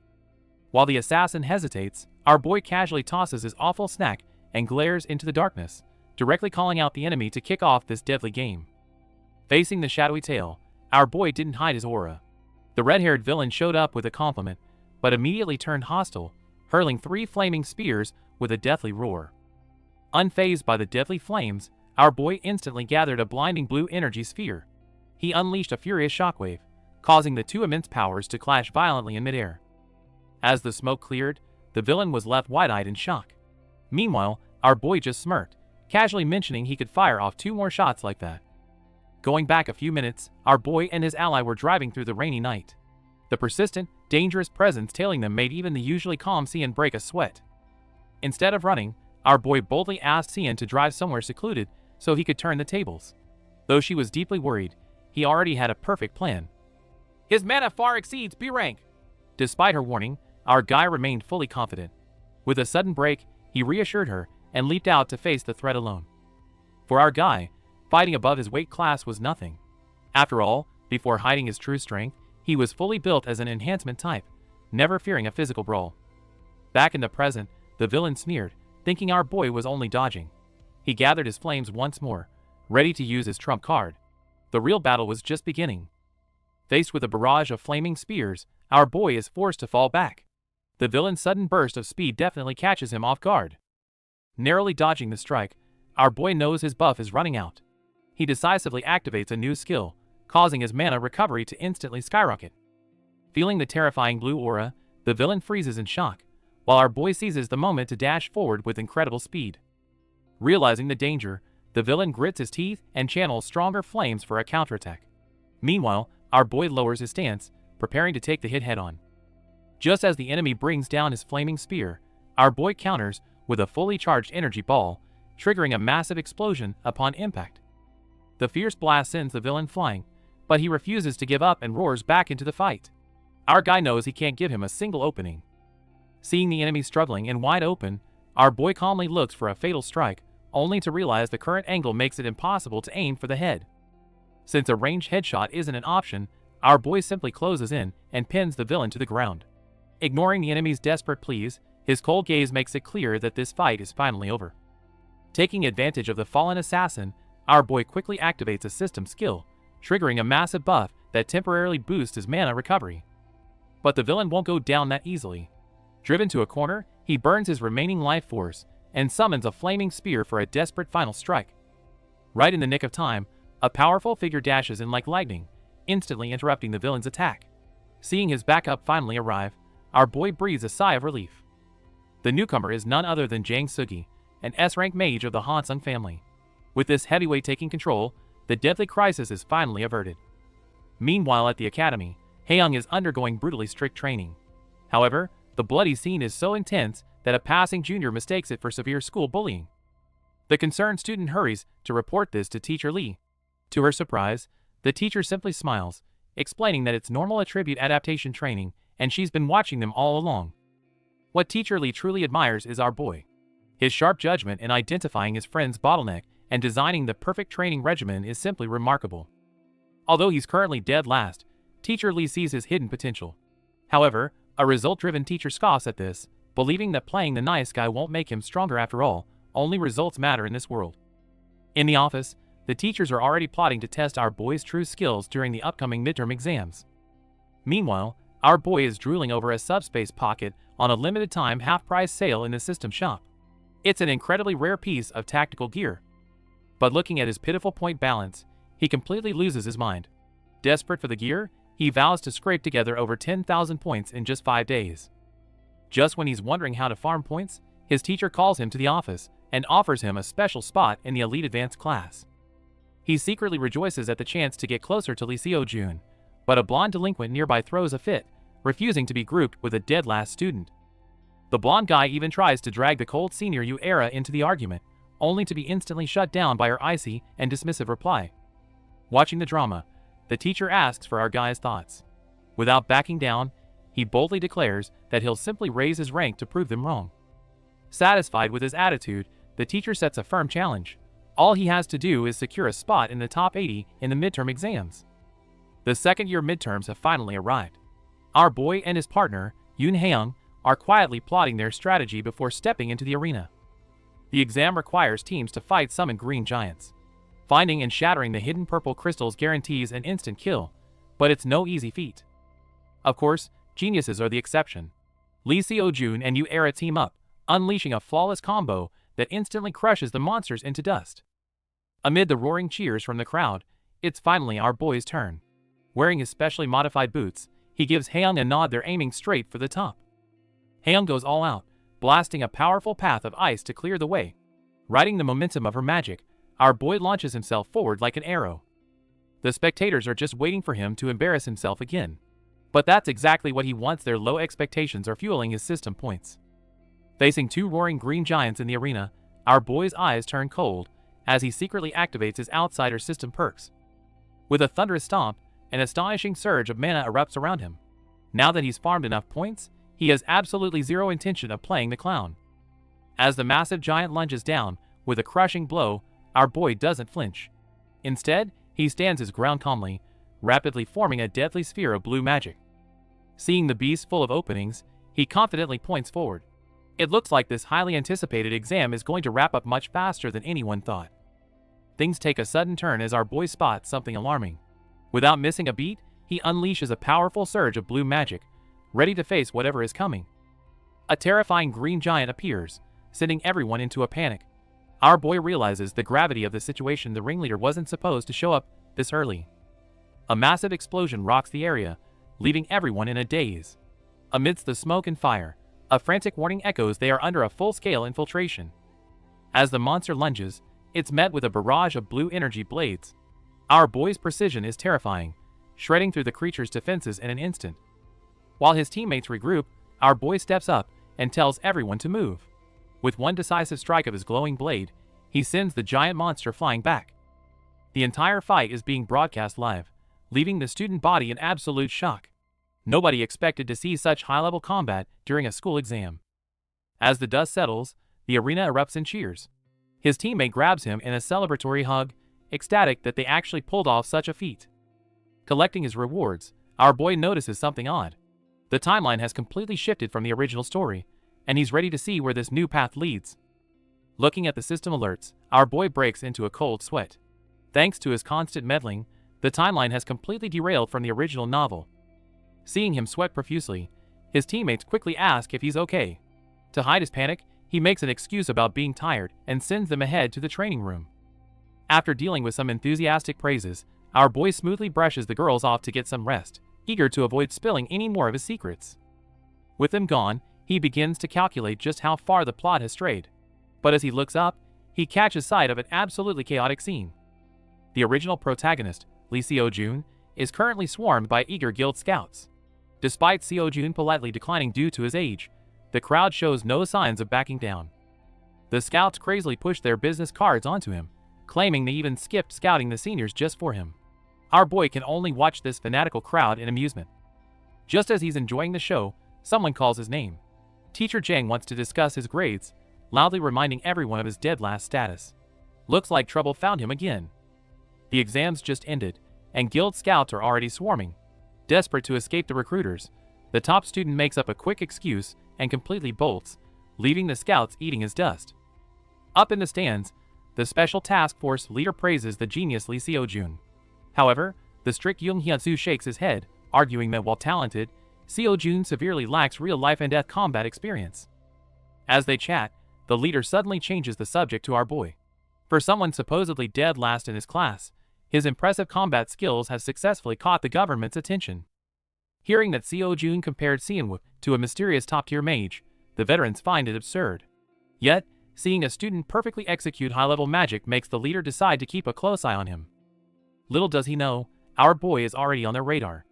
Speaker 1: While the assassin hesitates, our boy casually tosses his awful snack and glares into the darkness, directly calling out the enemy to kick off this deadly game. Facing the shadowy tail, our boy didn't hide his aura. The red-haired villain showed up with a compliment, but immediately turned hostile, hurling 3 flaming spears with a deathly roar. Unfazed by the deadly flames, our boy instantly gathered a blinding blue energy sphere. He unleashed a furious shockwave, causing the 2 immense powers to clash violently in midair. As the smoke cleared, the villain was left wide-eyed in shock. Meanwhile, our boy just smirked, casually mentioning he could fire off 2 more shots like that. Going back a few minutes, our boy and his ally were driving through the rainy night. The persistent, dangerous presence tailing them made even the usually calm Cian break a sweat. Instead of running, our boy boldly asked Cian to drive somewhere secluded so he could turn the tables. Though she was deeply worried, he already had a perfect plan. His mana far exceeds B rank. Despite her warning, our guy remained fully confident. With a sudden break, he reassured her and leaped out to face the threat alone. For our guy, fighting above his weight class was nothing. After all, before hiding his true strength, he was fully built as an enhancement type, never fearing a physical brawl. Back in the present, the villain sneered, thinking our boy was only dodging. He gathered his flames once more, ready to use his trump card. The real battle was just beginning. Faced with a barrage of flaming spears, our boy is forced to fall back. The villain's sudden burst of speed definitely catches him off guard. Narrowly dodging the strike, our boy knows his buff is running out. He decisively activates a new skill, causing his mana recovery to instantly skyrocket. Feeling the terrifying blue aura, the villain freezes in shock, while our boy seizes the moment to dash forward with incredible speed. Realizing the danger, the villain grits his teeth and channels stronger flames for a counterattack. Meanwhile, our boy lowers his stance, preparing to take the hit head-on. Just as the enemy brings down his flaming spear, our boy counters with a fully charged energy ball, triggering a massive explosion upon impact. The fierce blast sends the villain flying, but he refuses to give up and roars back into the fight. Our guy knows he can't give him a single opening. Seeing the enemy struggling and wide open, our boy calmly looks for a fatal strike, only to realize the current angle makes it impossible to aim for the head. Since a ranged headshot isn't an option, our boy simply closes in and pins the villain to the ground. Ignoring the enemy's desperate pleas, his cold gaze makes it clear that this fight is finally over. Taking advantage of the fallen assassin, our boy quickly activates a system skill, triggering a massive buff that temporarily boosts his mana recovery. But the villain won't go down that easily. Driven to a corner, he burns his remaining life force and summons a flaming spear for a desperate final strike. Right in the nick of time, a powerful figure dashes in like lightning, instantly interrupting the villain's attack. Seeing his backup finally arrive, our boy breathes a sigh of relief. The newcomer is none other than Jang Sugi, an S-rank mage of the Hansung family. With this heavyweight taking control, the deadly crisis is finally averted. Meanwhile at the academy, Haeyoung is undergoing brutally strict training. However, the bloody scene is so intense that a passing junior mistakes it for severe school bullying. The concerned student hurries to report this to teacher Lee. To her surprise, the teacher simply smiles, explaining that it's normal attribute adaptation training and she's been watching them all along. What teacher Lee truly admires is our boy. His sharp judgment in identifying his friend's bottleneck and designing the perfect training regimen is simply remarkable. Although he's currently dead last, teacher Lee sees his hidden potential. However, a result-driven teacher scoffs at this, believing that playing the nice guy won't make him stronger after all, only results matter in this world. In the office, the teachers are already plotting to test our boy's true skills during the upcoming midterm exams. Meanwhile, our boy is drooling over a subspace pocket on a limited-time half-price sale in the system shop. It's an incredibly rare piece of tactical gear. But looking at his pitiful point balance, he completely loses his mind. Desperate for the gear, he vows to scrape together over 10,000 points in just 5 days. Just when he's wondering how to farm points, his teacher calls him to the office and offers him a special spot in the elite advanced class. He secretly rejoices at the chance to get closer to Lee Seo-jun, but a blonde delinquent nearby throws a fit, refusing to be grouped with a dead last student. The blonde guy even tries to drag the cold senior Yu era into the argument, only to be instantly shut down by her icy and dismissive reply. Watching the drama, the teacher asks for our guy's thoughts. Without backing down, he boldly declares that he'll simply raise his rank to prove them wrong. Satisfied with his attitude, the teacher sets a firm challenge. All he has to do is secure a spot in the top 80 in the midterm exams. The second-year midterms have finally arrived. Our boy and his partner, Yoon Haeyoung, are quietly plotting their strategy before stepping into the arena. The exam requires teams to fight summon green giants. Finding and shattering the hidden purple crystals guarantees an instant kill, but it's no easy feat. Of course, geniuses are the exception. Lee Seo-jun and Yu-era team up, unleashing a flawless combo that instantly crushes the monsters into dust. Amid the roaring cheers from the crowd, it's finally our boy's turn. Wearing his specially modified boots, he gives Haeyoung a nod. They're aiming straight for the top. Haeyoung goes all out, blasting a powerful path of ice to clear the way. Riding the momentum of her magic, our boy launches himself forward like an arrow. The spectators are just waiting for him to embarrass himself again. But that's exactly what he wants. Their low expectations are fueling his system points. Facing two roaring green giants in the arena, our boy's eyes turn cold as he secretly activates his outsider system perks. With a thunderous stomp, an astonishing surge of mana erupts around him. Now that he's farmed enough points, he has absolutely zero intention of playing the clown. As the massive giant lunges down with a crushing blow, our boy doesn't flinch. Instead, he stands his ground calmly, rapidly forming a deadly sphere of blue magic. Seeing the beast full of openings, he confidently points forward. It looks like this highly anticipated exam is going to wrap up much faster than anyone thought. Things take a sudden turn as our boy spots something alarming. Without missing a beat, he unleashes a powerful surge of blue magic, ready to face whatever is coming. A terrifying green giant appears, sending everyone into a panic. Our boy realizes the gravity of the situation. The ringleader wasn't supposed to show up this early. A massive explosion rocks the area, leaving everyone in a daze. Amidst the smoke and fire, a frantic warning echoes. They are under a full-scale infiltration. As the monster lunges, it's met with a barrage of blue energy blades. Our boy's precision is terrifying, shredding through the creature's defenses in an instant. While his teammates regroup, our boy steps up and tells everyone to move. With one decisive strike of his glowing blade, he sends the giant monster flying back. The entire fight is being broadcast live, leaving the student body in absolute shock. Nobody expected to see such high-level combat during a school exam. As the dust settles, the arena erupts in cheers. His teammate grabs him in a celebratory hug, ecstatic that they actually pulled off such a feat. Collecting his rewards, our boy notices something odd. The timeline has completely shifted from the original story, and he's ready to see where this new path leads. Looking at the system alerts, our boy breaks into a cold sweat. Thanks to his constant meddling, the timeline has completely derailed from the original novel. Seeing him sweat profusely, his teammates quickly ask if he's okay. To hide his panic, he makes an excuse about being tired and sends them ahead to the training room. After dealing with some enthusiastic praises, our boy smoothly brushes the girls off to get some rest, eager to avoid spilling any more of his secrets. With them gone, he begins to calculate just how far the plot has strayed. But as he looks up, he catches sight of an absolutely chaotic scene. The original protagonist, Lee Seo-jun, is currently swarmed by eager guild scouts. Despite Seo-jun politely declining due to his age, the crowd shows no signs of backing down. The scouts crazily push their business cards onto him, claiming they even skipped scouting the seniors just for him. Our boy can only watch this fanatical crowd in amusement. Just as he's enjoying the show, someone calls his name. Teacher Jang wants to discuss his grades, loudly reminding everyone of his dead last status. Looks like trouble found him again. The exams just ended, and guild scouts are already swarming. Desperate to escape the recruiters, the top student makes up a quick excuse and completely bolts, leaving the scouts eating his dust. Up in the stands, the special task force leader praises the genius Lee Seo-jun. However, the strict Young Hyun-soo shakes his head, arguing that while talented, Seo-jun severely lacks real life and death combat experience. As they chat, the leader suddenly changes the subject to our boy. For someone supposedly dead last in his class, his impressive combat skills have successfully caught the government's attention. Hearing that Seo-jun compared Seonwoo to a mysterious top-tier mage, the veterans find it absurd. Yet, seeing a student perfectly execute high-level magic makes the leader decide to keep a close eye on him. Little does he know, our boy is already on their radar.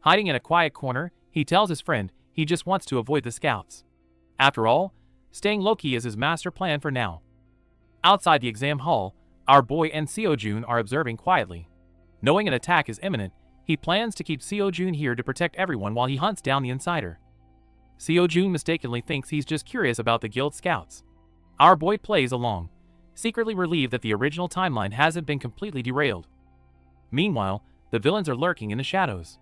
Speaker 1: Hiding in a quiet corner, he tells his friend he just wants to avoid the scouts. After all, staying low-key is his master plan for now. Outside the exam hall, our boy and Seo-jun are observing quietly. Knowing an attack is imminent, he plans to keep Seo-jun here to protect everyone while he hunts down the insider. Seo-jun mistakenly thinks he's just curious about the guild scouts. Our boy plays along, secretly relieved that the original timeline hasn't been completely derailed. Meanwhile, the villains are lurking in the shadows.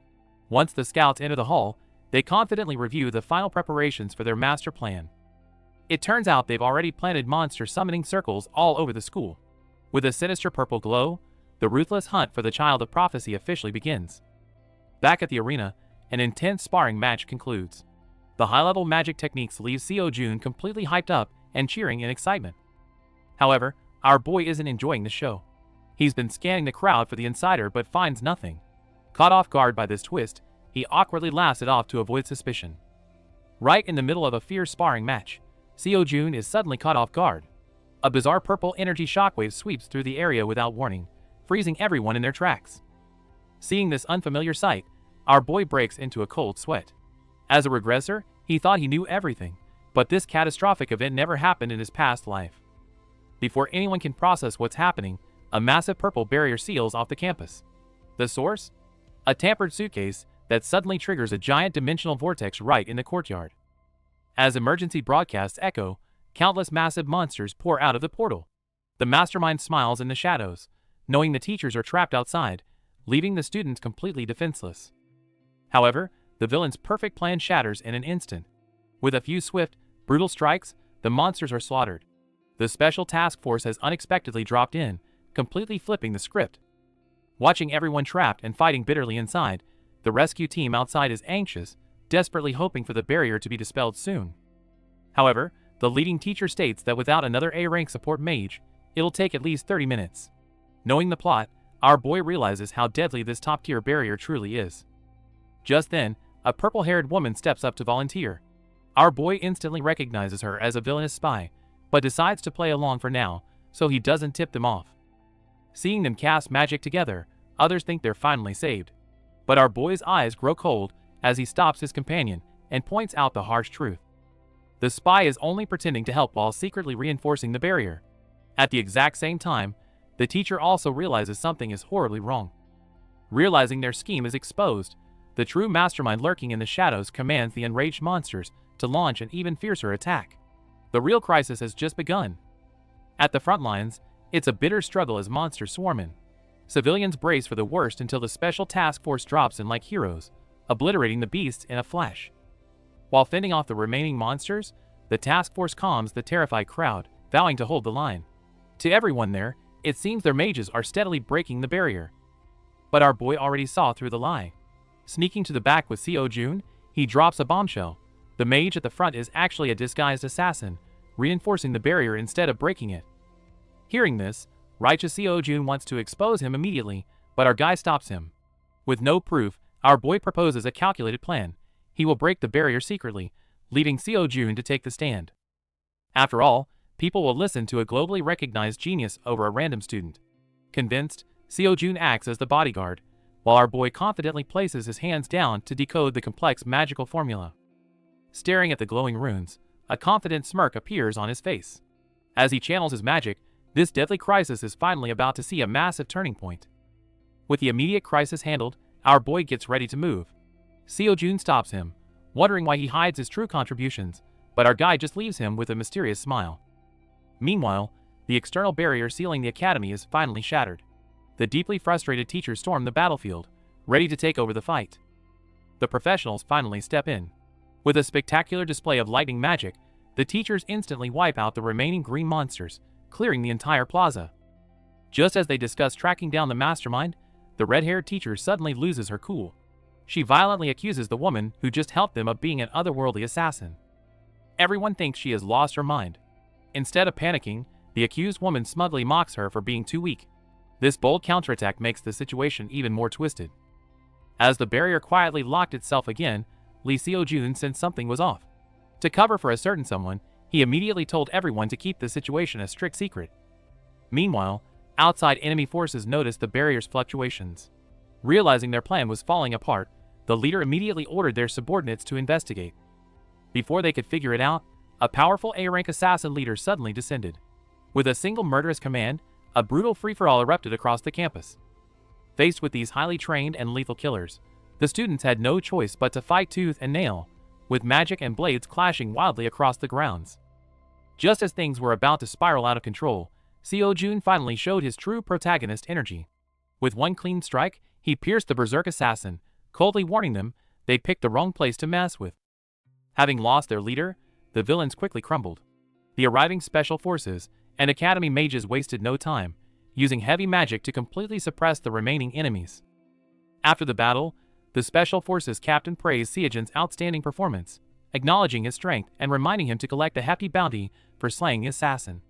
Speaker 1: Once the scouts enter the hall, they confidently review the final preparations for their master plan. It turns out they've already planted monster summoning circles all over the school. With a sinister purple glow, the ruthless hunt for the Child of Prophecy officially begins. Back at the arena, an intense sparring match concludes. The high-level magic techniques leave Seo-jun completely hyped up and cheering in excitement. However, our boy isn't enjoying the show. He's been scanning the crowd for the insider but finds nothing. Caught off guard by this twist, he awkwardly laughs it off to avoid suspicion. Right in the middle of a fierce sparring match, Seo-jun is suddenly caught off guard. A bizarre purple energy shockwave sweeps through the area without warning, freezing everyone in their tracks. Seeing this unfamiliar sight, our boy breaks into a cold sweat. As a regressor, he thought he knew everything, but this catastrophic event never happened in his past life. Before anyone can process what's happening, a massive purple barrier seals off the campus. The source? A tampered suitcase that suddenly triggers a giant dimensional vortex right in the courtyard. As emergency broadcasts echo, countless massive monsters pour out of the portal. The mastermind smiles in the shadows, knowing the teachers are trapped outside, leaving the students completely defenseless. However, the villain's perfect plan shatters in an instant. With a few swift, brutal strikes, the monsters are slaughtered. The special task force has unexpectedly dropped in, completely flipping the script. Watching everyone trapped and fighting bitterly inside, the rescue team outside is anxious, desperately hoping for the barrier to be dispelled soon. However, the leading teacher states that without another A-rank support mage, it'll take at least 30 minutes. Knowing the plot, our boy realizes how deadly this top-tier barrier truly is. Just then, a purple-haired woman steps up to volunteer. Our boy instantly recognizes her as a villainous spy, but decides to play along for now, so he doesn't tip them off. Seeing them cast magic together, others think they're finally saved. But our boy's eyes grow cold as he stops his companion and points out the harsh truth. The spy is only pretending to help while secretly reinforcing the barrier. At the exact same time, the teacher also realizes something is horribly wrong. Realizing their scheme is exposed, the true mastermind lurking in the shadows commands the enraged monsters to launch an even fiercer attack. The real crisis has just begun. At the front lines, it's a bitter struggle as monsters swarm in. Civilians brace for the worst until the special task force drops in like heroes, obliterating the beasts in a flash. While fending off the remaining monsters, the task force calms the terrified crowd, vowing to hold the line. To everyone there, it seems their mages are steadily breaking the barrier. But our boy already saw through the lie. Sneaking to the back with Seo-jun, he drops a bombshell. The mage at the front is actually a disguised assassin, reinforcing the barrier instead of breaking it. Hearing this, righteous Seo-jun wants to expose him immediately, but our guy stops him. With no proof, our boy proposes a calculated plan. He will break the barrier secretly, leaving Seo-jun to take the stand. After all, people will listen to a globally recognized genius over a random student. Convinced, Seo-jun acts as the bodyguard, while our boy confidently places his hands down to decode the complex magical formula. Staring at the glowing runes, a confident smirk appears on his face. As he channels his magic, this deadly crisis is finally about to see a massive turning point. With the immediate crisis handled, our boy gets ready to move. Seo-jun stops him, wondering why he hides his true contributions, but our guy just leaves him with a mysterious smile. Meanwhile, the external barrier sealing the academy is finally shattered. The deeply frustrated teachers storm the battlefield, ready to take over the fight. The professionals finally step in. With a spectacular display of lightning magic, the teachers instantly wipe out the remaining green monsters, clearing the entire plaza. Just as they discuss tracking down the mastermind, the red-haired teacher suddenly loses her cool. She violently accuses the woman who just helped them of being an otherworldly assassin. Everyone thinks she has lost her mind. Instead of panicking, the accused woman smugly mocks her for being too weak. This bold counterattack makes the situation even more twisted. As the barrier quietly locked itself again, Lee Seo-jun sensed something was off. To cover for a certain someone, he immediately told everyone to keep the situation a strict secret. Meanwhile, outside enemy forces noticed the barrier's fluctuations. Realizing their plan was falling apart, the leader immediately ordered their subordinates to investigate. Before they could figure it out, a powerful A-rank assassin leader suddenly descended. With a single murderous command, a brutal free-for-all erupted across the campus. Faced with these highly trained and lethal killers, the students had no choice but to fight tooth and nail, with magic and blades clashing wildly across the grounds. Just as things were about to spiral out of control, Seo-jun finally showed his true protagonist energy. With one clean strike, he pierced the berserk assassin, coldly warning them they picked the wrong place to mess with. Having lost their leader, the villains quickly crumbled. The arriving special forces and academy mages wasted no time, using heavy magic to completely suppress the remaining enemies. After the battle, the special forces captain praised Seojun's outstanding performance, acknowledging his strength and reminding him to collect a hefty bounty for slaying the assassin.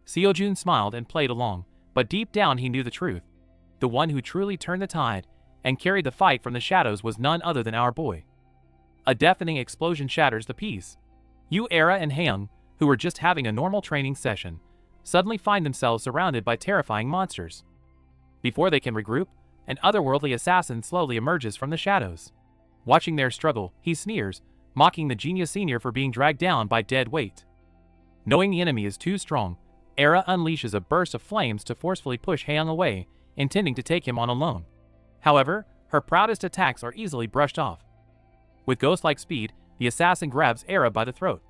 Speaker 1: Seojun smiled and played along, but deep down he knew the truth. The one who truly turned the tide and carried the fight from the shadows was none other than our boy. A deafening explosion shatters the peace. Era and Haeyoung, who were just having a normal training session, suddenly find themselves surrounded by terrifying monsters. Before they can regroup, an otherworldly assassin slowly emerges from the shadows. Watching their struggle, he sneers, mocking the genius senior for being dragged down by dead weight. Knowing the enemy is too strong, Era unleashes a burst of flames to forcefully push Haeyoung away, intending to take him on alone. However, her proudest attacks are easily brushed off. With ghost-like speed, the assassin grabs Era by the throat.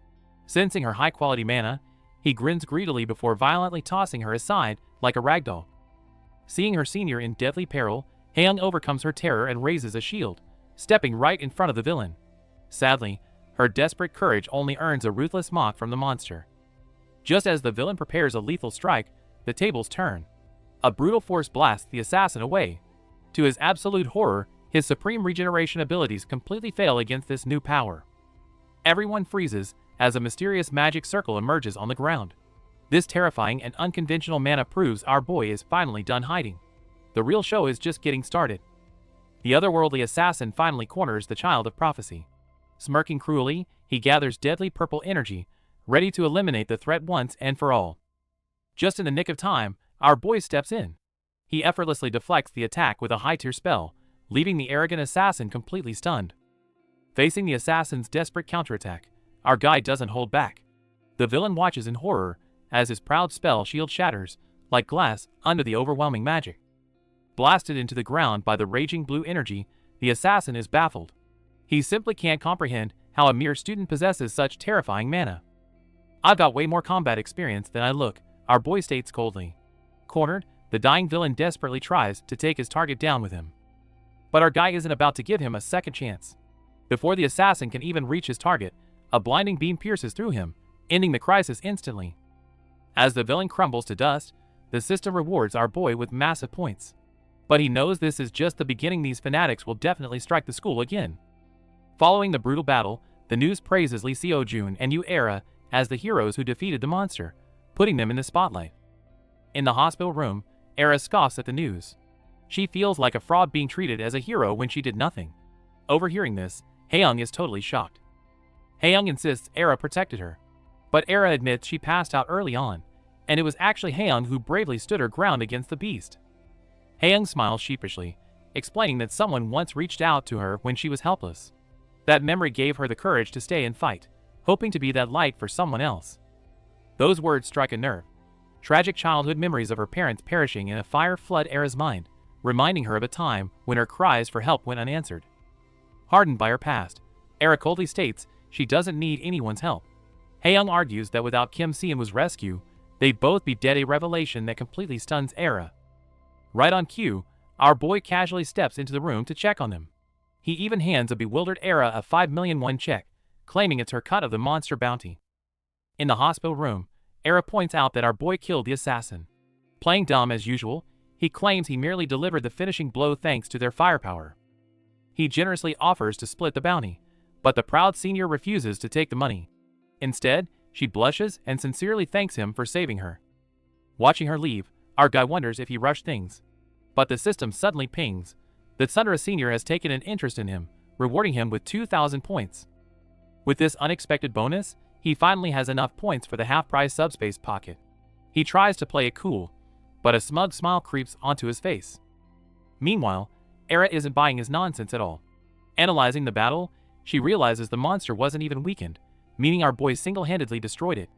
Speaker 1: Sensing her high-quality mana, he grins greedily before violently tossing her aside like a ragdoll. Seeing her senior in deadly peril, Haeyoung overcomes her terror and raises a shield, stepping right in front of the villain. Sadly, her desperate courage only earns a ruthless mock from the monster. Just as the villain prepares a lethal strike, the tables turn. A brutal force blasts the assassin away. To his absolute horror, his supreme regeneration abilities completely fail against this new power. Everyone freezes as a mysterious magic circle emerges on the ground. This terrifying and unconventional mana proves our boy is finally done hiding. The real show is just getting started. The otherworldly assassin finally corners the child of prophecy. Smirking cruelly, he gathers deadly purple energy, ready to eliminate the threat once and for all. Just in the nick of time, our boy steps in. He effortlessly deflects the attack with a high-tier spell, leaving the arrogant assassin completely stunned. Facing the assassin's desperate counterattack, our guy doesn't hold back. The villain watches in horror as his proud spell shield shatters, like glass, under the overwhelming magic. Blasted into the ground by the raging blue energy, the assassin is baffled. He simply can't comprehend how a mere student possesses such terrifying mana. "I've got way more combat experience than I look," our boy states coldly. Cornered, the dying villain desperately tries to take his target down with him. But our guy isn't about to give him a second chance. Before the assassin can even reach his target, a blinding beam pierces through him, ending the crisis instantly. As the villain crumbles to dust, the system rewards our boy with massive points. But he knows this is just the beginning. These fanatics will definitely strike the school again. Following the brutal battle, the news praises Lee Seojun and Era as the heroes who defeated the monster, putting them in the spotlight. In the hospital room, Era scoffs at the news. She feels like a fraud being treated as a hero when she did nothing. Overhearing this, Haeyoung is totally shocked. Haeyoung insists Era protected her, but Era admits she passed out early on, and it was actually Haeyoung who bravely stood her ground against the beast. Haeyoung smiles sheepishly, explaining that someone once reached out to her when she was helpless. That memory gave her the courage to stay and fight, hoping to be that light for someone else. Those words strike a nerve. Tragic childhood memories of her parents perishing in a fire flood Era's mind, reminding her of a time when her cries for help went unanswered. Hardened by her past, Era coldly states she doesn't need anyone's help. Haeyoung argues that without Kim Se-eun's rescue, they'd both be dead, a revelation that completely stuns Era. Right on cue, our boy casually steps into the room to check on them. He even hands a bewildered Era a 5 million won check, claiming it's her cut of the monster bounty. In the hospital room, Era points out that our boy killed the assassin. Playing dumb as usual, he claims he merely delivered the finishing blow thanks to their firepower. He generously offers to split the bounty, but the proud senior refuses to take the money. Instead, she blushes and sincerely thanks him for saving her. Watching her leave, our guy wonders if he rushed things. But the system suddenly pings that Sundara Senior has taken an interest in him, rewarding him with 2,000 points. With this unexpected bonus, he finally has enough points for the half-price subspace pocket. He tries to play it cool, but a smug smile creeps onto his face. Meanwhile, Era isn't buying his nonsense at all. Analyzing the battle, she realizes the monster wasn't even weakened, meaning our boy single-handedly destroyed it.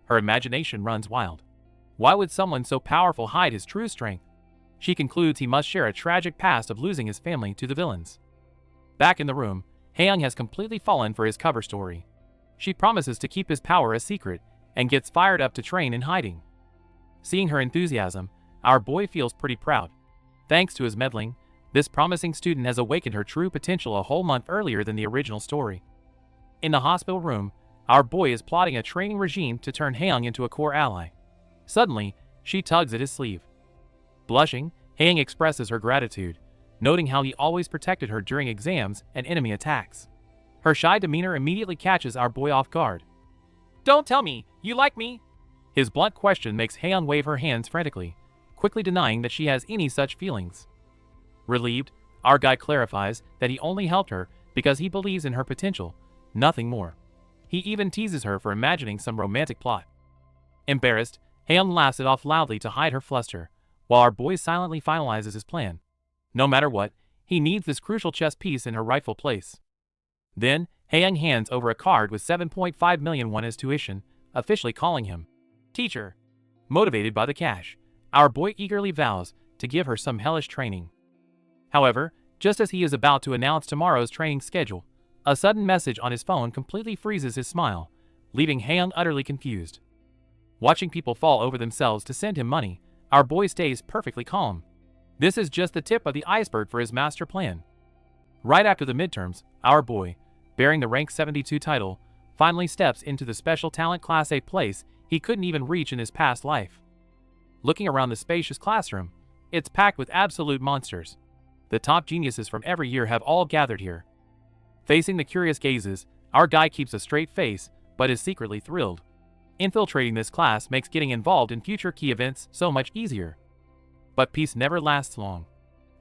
Speaker 1: Her imagination runs wild. Why would someone so powerful hide his true strength? She concludes he must share a tragic past of losing his family to the villains. Back in the room, Haeyoung has completely fallen for his cover story. She promises to keep his power a secret and gets fired up to train in hiding. Seeing her enthusiasm, our boy feels pretty proud. Thanks to his meddling, this promising student has awakened her true potential a whole month earlier than the original story. In the hospital room, our boy is plotting a training regime to turn Haeyoung into a core ally. Suddenly, she tugs at his sleeve. Blushing, Haeyoung expresses her gratitude, noting how he always protected her during exams and enemy attacks. Her shy demeanor immediately catches our boy off guard. "Don't tell me, you like me?" His blunt question makes Haeyoung wave her hands frantically, quickly denying that she has any such feelings. Relieved, our guy clarifies that he only helped her because he believes in her potential, nothing more. He even teases her for imagining some romantic plot. Embarrassed, Haeyoung laughs it off loudly to hide her fluster, while our boy silently finalizes his plan. No matter what, he needs this crucial chess piece in her rightful place. Then, Haeyoung hands over a card with 7.5 million won as tuition, officially calling him teacher. Motivated by the cash, our boy eagerly vows to give her some hellish training. However, just as he is about to announce tomorrow's training schedule, a sudden message on his phone completely freezes his smile, leaving Haeyoung utterly confused. Watching people fall over themselves to send him money, our boy stays perfectly calm. This is just the tip of the iceberg for his master plan. Right after the midterms, our boy, bearing the rank 72 title, finally steps into the special talent class, a place he couldn't even reach in his past life. Looking around the spacious classroom, it's packed with absolute monsters. The top geniuses from every year have all gathered here. Facing the curious gazes, our guy keeps a straight face, but is secretly thrilled. Infiltrating this class makes getting involved in future key events so much easier. But peace never lasts long.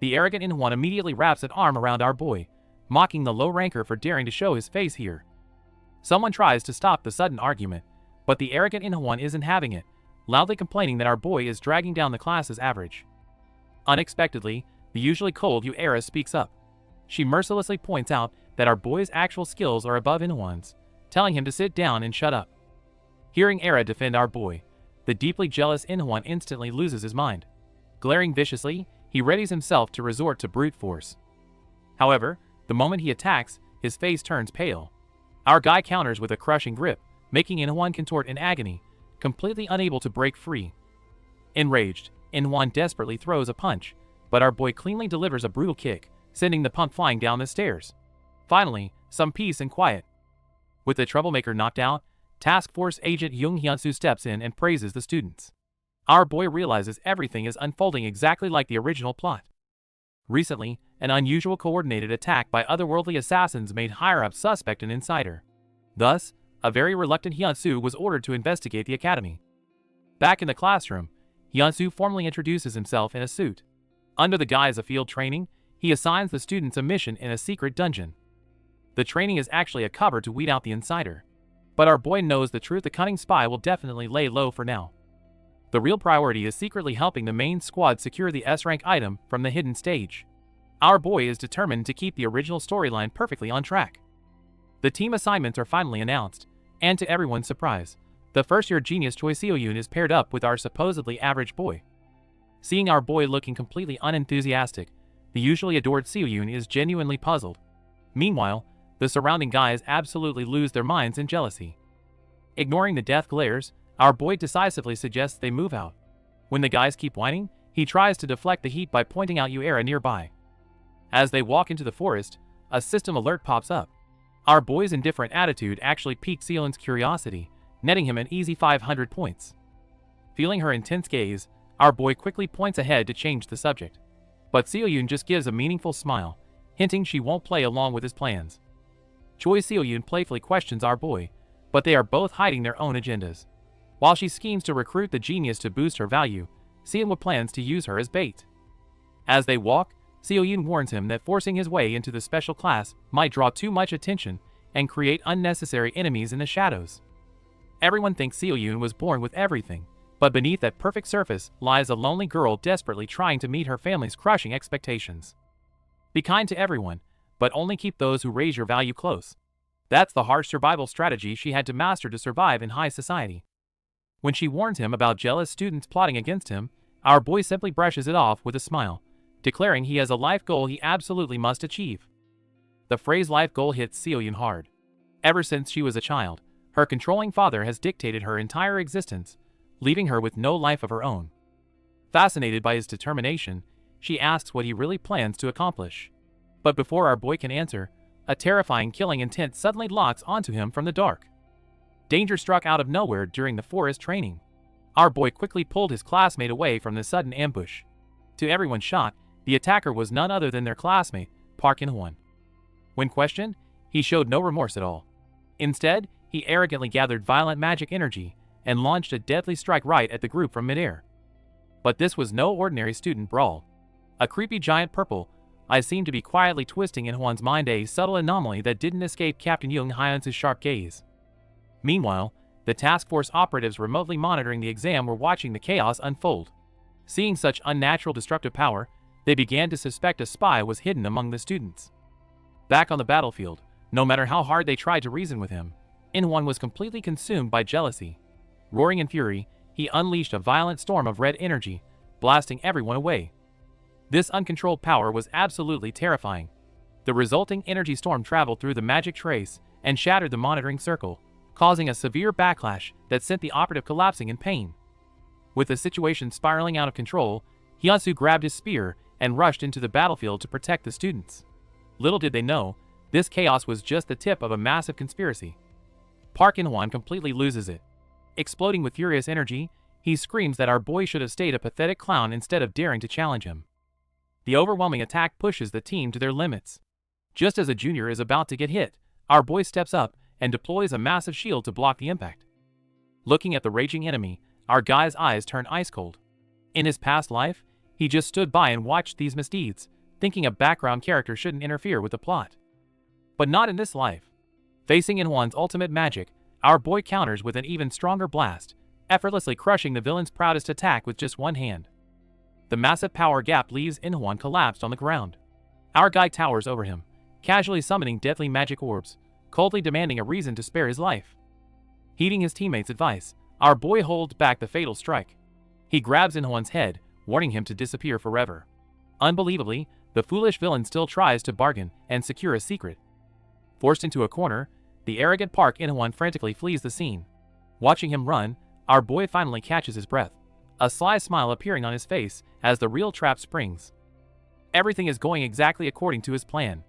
Speaker 1: The arrogant Inhwan immediately wraps an arm around our boy, mocking the low ranker for daring to show his face here. Someone tries to stop the sudden argument, but the arrogant Inhwan isn't having it, loudly complaining that our boy is dragging down the class's average. Unexpectedly, the usually cold Era speaks up. She mercilessly points out that our boy's actual skills are above Inhwan's, telling him to sit down and shut up. Hearing Era defend our boy, the deeply jealous Inhwan instantly loses his mind. Glaring viciously, he readies himself to resort to brute force. However, the moment he attacks, his face turns pale. Our guy counters with a crushing grip, making Inhwan contort in agony, completely unable to break free. Enraged, Inhwan desperately throws a punch, but our boy cleanly delivers a brutal kick, sending the punk flying down the stairs. Finally, some peace and quiet. With the troublemaker knocked out, Task Force Agent Jung Hyunsu steps in and praises the students. Our boy realizes everything is unfolding exactly like the original plot. Recently, an unusual coordinated attack by otherworldly assassins made higher-up suspect an insider. Thus, a very reluctant Hyunsu was ordered to investigate the academy. Back in the classroom, Hyunsu formally introduces himself in a suit. Under the guise of field training, he assigns the students a mission in a secret dungeon. The training is actually a cover to weed out the insider. But our boy knows the truth: the cunning spy will definitely lay low for now. The real priority is secretly helping the main squad secure the S-rank item from the hidden stage. Our boy is determined to keep the original storyline perfectly on track. The team assignments are finally announced, and to everyone's surprise, the first-year genius Choi Seo-yoon is paired up with our supposedly average boy. Seeing our boy looking completely unenthusiastic, the usually adored Seo-yoon is genuinely puzzled. Meanwhile, the surrounding guys absolutely lose their minds in jealousy. Ignoring the death glares, our boy decisively suggests they move out. When the guys keep whining, he tries to deflect the heat by pointing out Era nearby. As they walk into the forest, a system alert pops up. Our boy's indifferent attitude actually piques Seo-yoon's curiosity, netting him an easy 500 points. Feeling her intense gaze, our boy quickly points ahead to change the subject. But Seo-yoon just gives a meaningful smile, hinting she won't play along with his plans. Choi Seo-yoon playfully questions our boy, but they are both hiding their own agendas. While she schemes to recruit the genius to boost her value, Seo-yoon plans to use her as bait. As they walk, Seo-yoon warns him that forcing his way into the special class might draw too much attention and create unnecessary enemies in the shadows. Everyone thinks Seo-yoon was born with everything, but beneath that perfect surface lies a lonely girl desperately trying to meet her family's crushing expectations. Be kind to everyone, but only keep those who raise your value close. That's the harsh survival strategy she had to master to survive in high society. When she warns him about jealous students plotting against him, our boy simply brushes it off with a smile, declaring he has a life goal he absolutely must achieve. The phrase life goal hits Seo-yoon hard. Ever since she was a child, her controlling father has dictated her entire existence, leaving her with no life of her own. Fascinated by his determination, she asks what he really plans to accomplish. But before our boy can answer, a terrifying killing intent suddenly locks onto him from the dark. Danger struck out of nowhere during the forest training. Our boy quickly pulled his classmate away from the sudden ambush. To everyone's shock, the attacker was none other than their classmate, Park In-hwan. When questioned, he showed no remorse at all. Instead, he arrogantly gathered violent magic energy and launched a deadly strike right at the group from midair. But this was no ordinary student brawl. A creepy giant purple eye seemed to be quietly twisting In-hwan's mind, a subtle anomaly that didn't escape Captain Young Hyun's sharp gaze. Meanwhile, the task force operatives remotely monitoring the exam were watching the chaos unfold. Seeing such unnatural destructive power, they began to suspect a spy was hidden among the students. Back on the battlefield, no matter how hard they tried to reason with him, In-hwan was completely consumed by jealousy. Roaring in fury, he unleashed a violent storm of red energy, blasting everyone away. This uncontrolled power was absolutely terrifying. The resulting energy storm traveled through the magic trace and shattered the monitoring circle, causing a severe backlash that sent the operative collapsing in pain. With the situation spiraling out of control, Hyunsu grabbed his spear and rushed into the battlefield to protect the students. Little did they know, this chaos was just the tip of a massive conspiracy. Park In-hwan completely loses it. Exploding with furious energy, he screams that our boy should have stayed a pathetic clown instead of daring to challenge him. The overwhelming attack pushes the team to their limits. Just as a junior is about to get hit, our boy steps up and deploys a massive shield to block the impact. Looking at the raging enemy, our guy's eyes turn ice cold. In his past life, he just stood by and watched these misdeeds, thinking a background character shouldn't interfere with the plot. But not in this life. Facing In-hwan's ultimate magic, our boy counters with an even stronger blast, effortlessly crushing the villain's proudest attack with just one hand. The massive power gap leaves In-hwan collapsed on the ground. Our guy towers over him, casually summoning deadly magic orbs, coldly demanding a reason to spare his life. Heeding his teammates' advice, our boy holds back the fatal strike. He grabs In-hwan's head, warning him to disappear forever. Unbelievably, the foolish villain still tries to bargain and secure a secret. Forced into a corner, the arrogant Park In-hwan frantically flees the scene. Watching him run, our boy finally catches his breath, a sly smile appearing on his face as the real trap springs. Everything is going exactly according to his plan.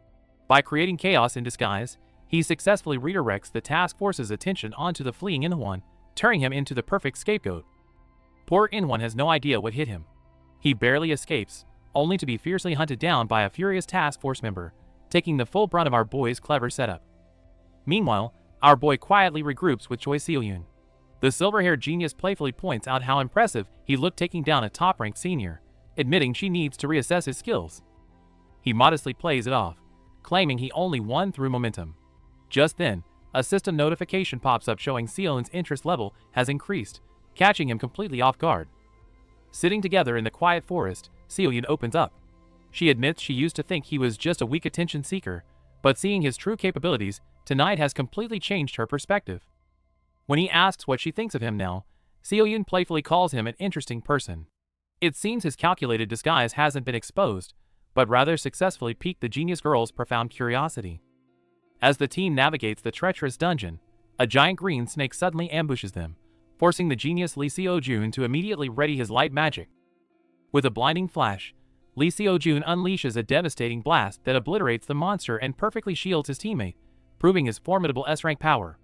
Speaker 1: By creating chaos in disguise, he successfully redirects the task force's attention onto the fleeing In-hwan, turning him into the perfect scapegoat. Poor In-hwan has no idea what hit him. He barely escapes, only to be fiercely hunted down by a furious task force member, taking the full brunt of our boy's clever setup. Meanwhile, our boy quietly regroups with Choi Seo-yoon. The silver-haired genius playfully points out how impressive he looked taking down a top-ranked senior, admitting she needs to reassess his skills. He modestly plays it off, claiming he only won through momentum. Just then, a system notification pops up showing Seo-yoon's interest level has increased, catching him completely off guard. Sitting together in the quiet forest, Seo-yoon opens up. She admits she used to think he was just a weak attention seeker, but seeing his true capabilities tonight has completely changed her perspective. When he asks what she thinks of him now, Seo-yoon playfully calls him an interesting person. It seems his calculated disguise hasn't been exposed, but rather successfully piqued the genius girl's profound curiosity. As the team navigates the treacherous dungeon, a giant green snake suddenly ambushes them, forcing the genius Lee Seo-joon to immediately ready his light magic. With a blinding flash, Lee Seo-joon unleashes a devastating blast that obliterates the monster and perfectly shields his teammate, proving his formidable S-rank power.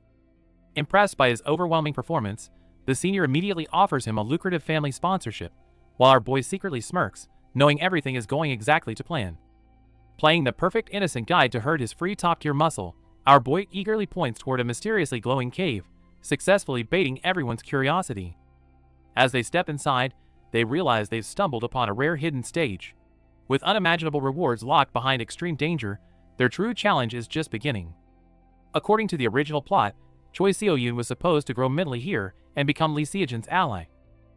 Speaker 1: Impressed by his overwhelming performance, the senior immediately offers him a lucrative family sponsorship, while our boy secretly smirks, knowing everything is going exactly to plan. Playing the perfect innocent guide to hurt his free top-tier muscle, our boy eagerly points toward a mysteriously glowing cave, successfully baiting everyone's curiosity. As they step inside, they realize they've stumbled upon a rare hidden stage. With unimaginable rewards locked behind extreme danger, their true challenge is just beginning. According to the original plot, Choi Seo-yoon was supposed to grow mentally here and become Lee Seo-joon's ally.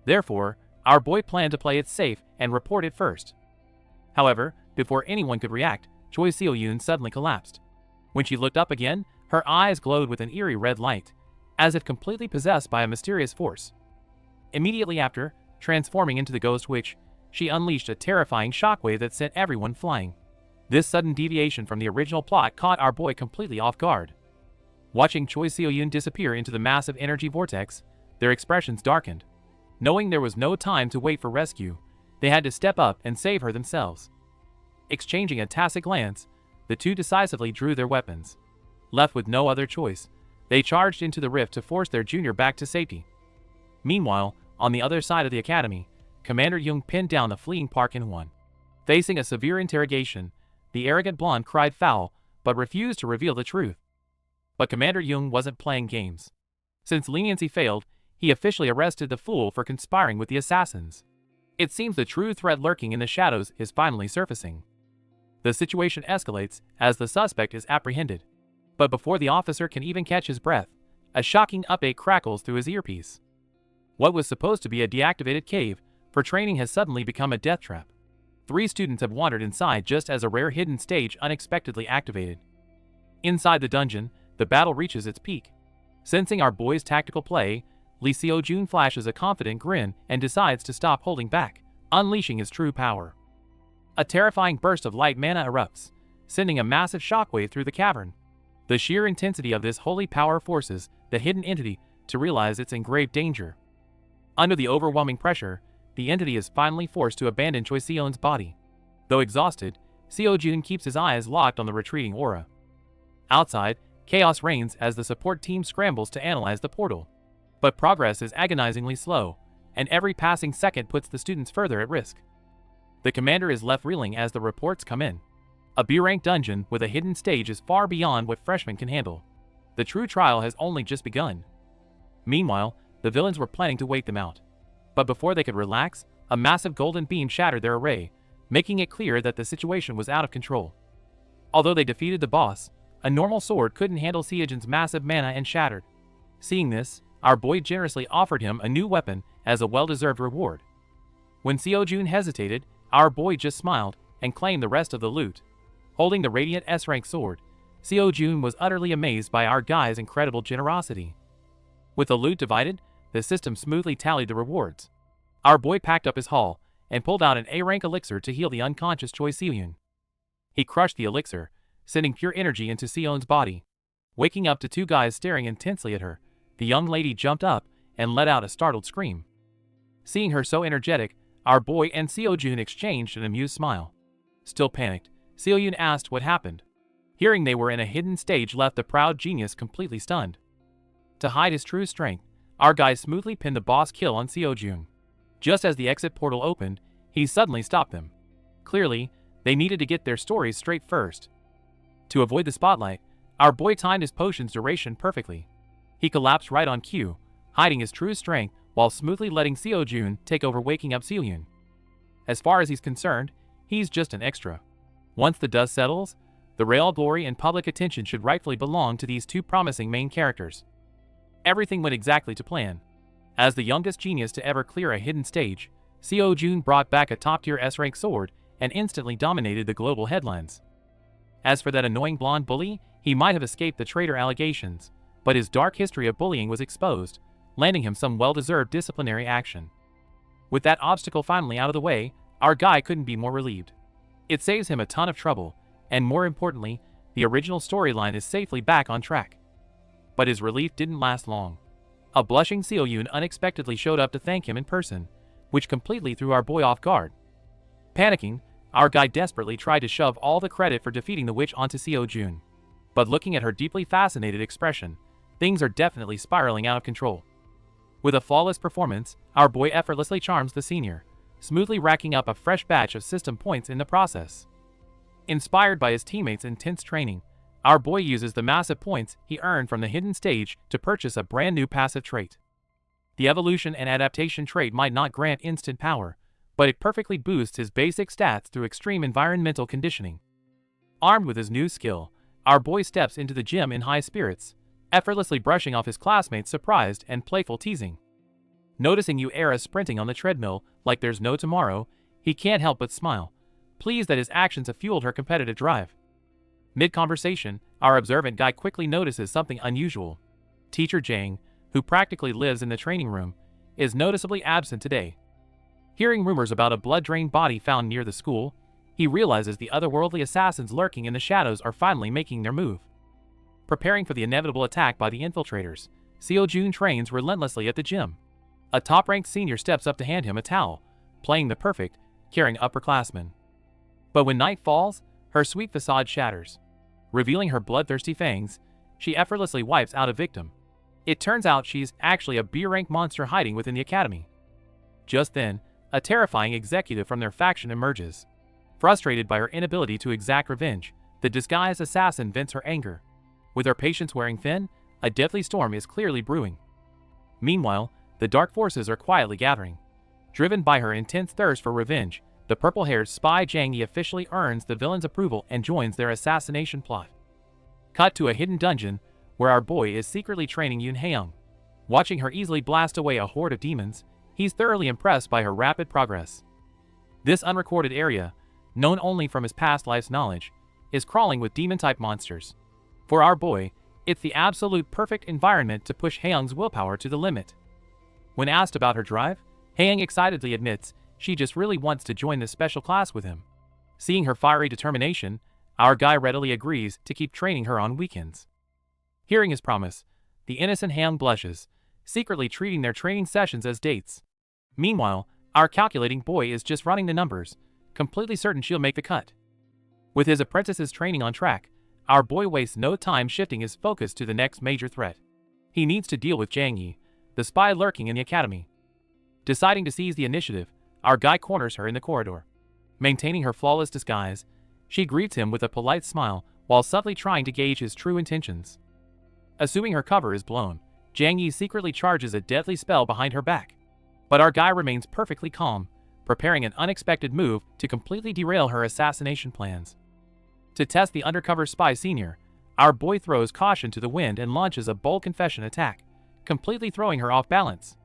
Speaker 1: Therefore, our boy planned to play it safe and report it first. However, before anyone could react, Choi Seo-yoon suddenly collapsed. When she looked up again, her eyes glowed with an eerie red light, as if completely possessed by a mysterious force. Immediately after, transforming into the ghost witch, she unleashed a terrifying shockwave that sent everyone flying. This sudden deviation from the original plot caught our boy completely off guard. Watching Choi Seo-yoon disappear into the massive energy vortex, their expressions darkened. Knowing there was no time to wait for rescue, they had to step up and save her themselves. Exchanging a tacit glance, the two decisively drew their weapons. Left with no other choice, They charged into the rift to force their junior back to safety. Meanwhile, on the other side of the academy, Commander Jung pinned down the fleeing Park In-won. Facing a severe interrogation, the arrogant blonde cried foul, but refused to reveal the truth. But Commander Jung wasn't playing games. Since leniency failed, he officially arrested the fool for conspiring with the assassins. It seems the true threat lurking in the shadows is finally surfacing. The situation escalates as the suspect is apprehended. But before the officer can even catch his breath, a shocking update crackles through his earpiece. What was supposed to be a deactivated cave for training has suddenly become a death trap. 3 students have wandered inside just as a rare hidden stage unexpectedly activated. Inside the dungeon, the battle reaches its peak. Sensing our boy's tactical play, Lee Seo-jun flashes a confident grin and decides to stop holding back, unleashing his true power. A terrifying burst of light mana erupts, sending a massive shockwave through the cavern. The sheer intensity of this holy power forces the hidden entity to realize it's in grave danger. Under the overwhelming pressure, the entity is finally forced to abandon Choi Seon's body. Though exhausted, Seo-jun keeps his eyes locked on the retreating aura. Outside, chaos reigns as the support team scrambles to analyze the portal. But progress is agonizingly slow, and every passing second puts the students further at risk. The commander is left reeling as the reports come in. A B-rank dungeon with a hidden stage is far beyond what freshmen can handle. The true trial has only just begun. Meanwhile, the villains were planning to wait them out. But before they could relax, a massive golden beam shattered their array, making it clear that the situation was out of control. Although they defeated the boss, a normal sword couldn't handle Seo-jun's massive mana and shattered. Seeing this, our boy generously offered him a new weapon as a well-deserved reward. When Seo-jun hesitated, our boy just smiled and claimed the rest of the loot. Holding the radiant S-rank sword, Seo-jun was utterly amazed by our guy's incredible generosity. With the loot divided, the system smoothly tallied the rewards. Our boy packed up his haul and pulled out an A-rank elixir to heal the unconscious Choi Seon. He crushed the elixir, sending pure energy into Seon's body. Waking up to 2 guys staring intensely at her, the young lady jumped up and let out a startled scream. Seeing her so energetic, our boy and Seo-jun exchanged an amused smile. Still panicked, Seo-jun asked what happened. Hearing they were in a hidden stage left the proud genius completely stunned. To hide his true strength, our guy smoothly pinned the boss kill on Seo-jun. Just as the exit portal opened, he suddenly stopped them. Clearly, they needed to get their stories straight first. To avoid the spotlight, our boy timed his potion's duration perfectly. He collapsed right on cue, hiding his true strength while smoothly letting Seo-jun take over, waking up Seo-jun. As far as he's concerned, he's just an extra. Once the dust settles, the real glory and public attention should rightfully belong to these 2 promising main characters. Everything went exactly to plan. As the youngest genius to ever clear a hidden stage, Seo-jun brought back a top-tier S-rank sword and instantly dominated the global headlines. As for that annoying blonde bully, he might have escaped the traitor allegations, but his dark history of bullying was exposed, landing him some well-deserved disciplinary action. With that obstacle finally out of the way, our guy couldn't be more relieved. It saves him a ton of trouble, and more importantly, the original storyline is safely back on track. But his relief didn't last long. A blushing Seo-jun unexpectedly showed up to thank him in person, which completely threw our boy off guard. Panicking, our guy desperately tried to shove all the credit for defeating the witch onto Seo-jun. But looking at her deeply fascinated expression, things are definitely spiraling out of control. With a flawless performance, our boy effortlessly charms the senior, smoothly racking up a fresh batch of system points in the process. Inspired by his teammates' intense training, our boy uses the massive points he earned from the hidden stage to purchase a brand new passive trait. The evolution and adaptation trait might not grant instant power, but it perfectly boosts his basic stats through extreme environmental conditioning. Armed with his new skill, our boy steps into the gym in high spirits, effortlessly brushing off his classmates' surprised and playful teasing. Noticing Era sprinting on the treadmill like there's no tomorrow, he can't help but smile, pleased that his actions have fueled her competitive drive. Mid-conversation, our observant guy quickly notices something unusual. Teacher Jang, who practically lives in the training room, is noticeably absent today. Hearing rumors about a blood-drained body found near the school, he realizes the otherworldly assassins lurking in the shadows are finally making their move. Preparing for the inevitable attack by the infiltrators, Seo-jun trains relentlessly at the gym. A top-ranked senior steps up to hand him a towel, playing the perfect, caring upperclassman. But when night falls, her sweet facade shatters. Revealing her bloodthirsty fangs, she effortlessly wipes out a victim. It turns out she's actually a B-rank monster hiding within the academy. Just then, a terrifying executive from their faction emerges. Frustrated by her inability to exact revenge, the disguised assassin vents her anger. With her patience wearing thin, a deadly storm is clearly brewing. Meanwhile, the dark forces are quietly gathering. Driven by her intense thirst for revenge, the purple-haired spy Jang Yi officially earns the villain's approval and joins their assassination plot. Cut to a hidden dungeon, where our boy is secretly training Yoon Haeyoung. Watching her easily blast away a horde of demons, he's thoroughly impressed by her rapid progress. This unrecorded area, known only from his past life's knowledge, is crawling with demon-type monsters. For our boy, it's the absolute perfect environment to push Haeyoung's willpower to the limit. When asked about her drive, Haeyoung excitedly admits she just really wants to join this special class with him. Seeing her fiery determination, our guy readily agrees to keep training her on weekends. Hearing his promise, the innocent Haeyoung blushes, secretly treating their training sessions as dates. Meanwhile, our calculating boy is just running the numbers, completely certain she'll make the cut. With his apprentice's training on track, our boy wastes no time shifting his focus to the next major threat. He needs to deal with Jang Yi, the spy lurking in the academy. Deciding to seize the initiative, our guy corners her in the corridor. Maintaining her flawless disguise, she greets him with a polite smile while subtly trying to gauge his true intentions. Assuming her cover is blown, Jang Yi secretly charges a deadly spell behind her back. But our guy remains perfectly calm, preparing an unexpected move to completely derail her assassination plans. To test the undercover spy senior, our boy throws caution to the wind and launches a bold confession attack, completely throwing her off balance.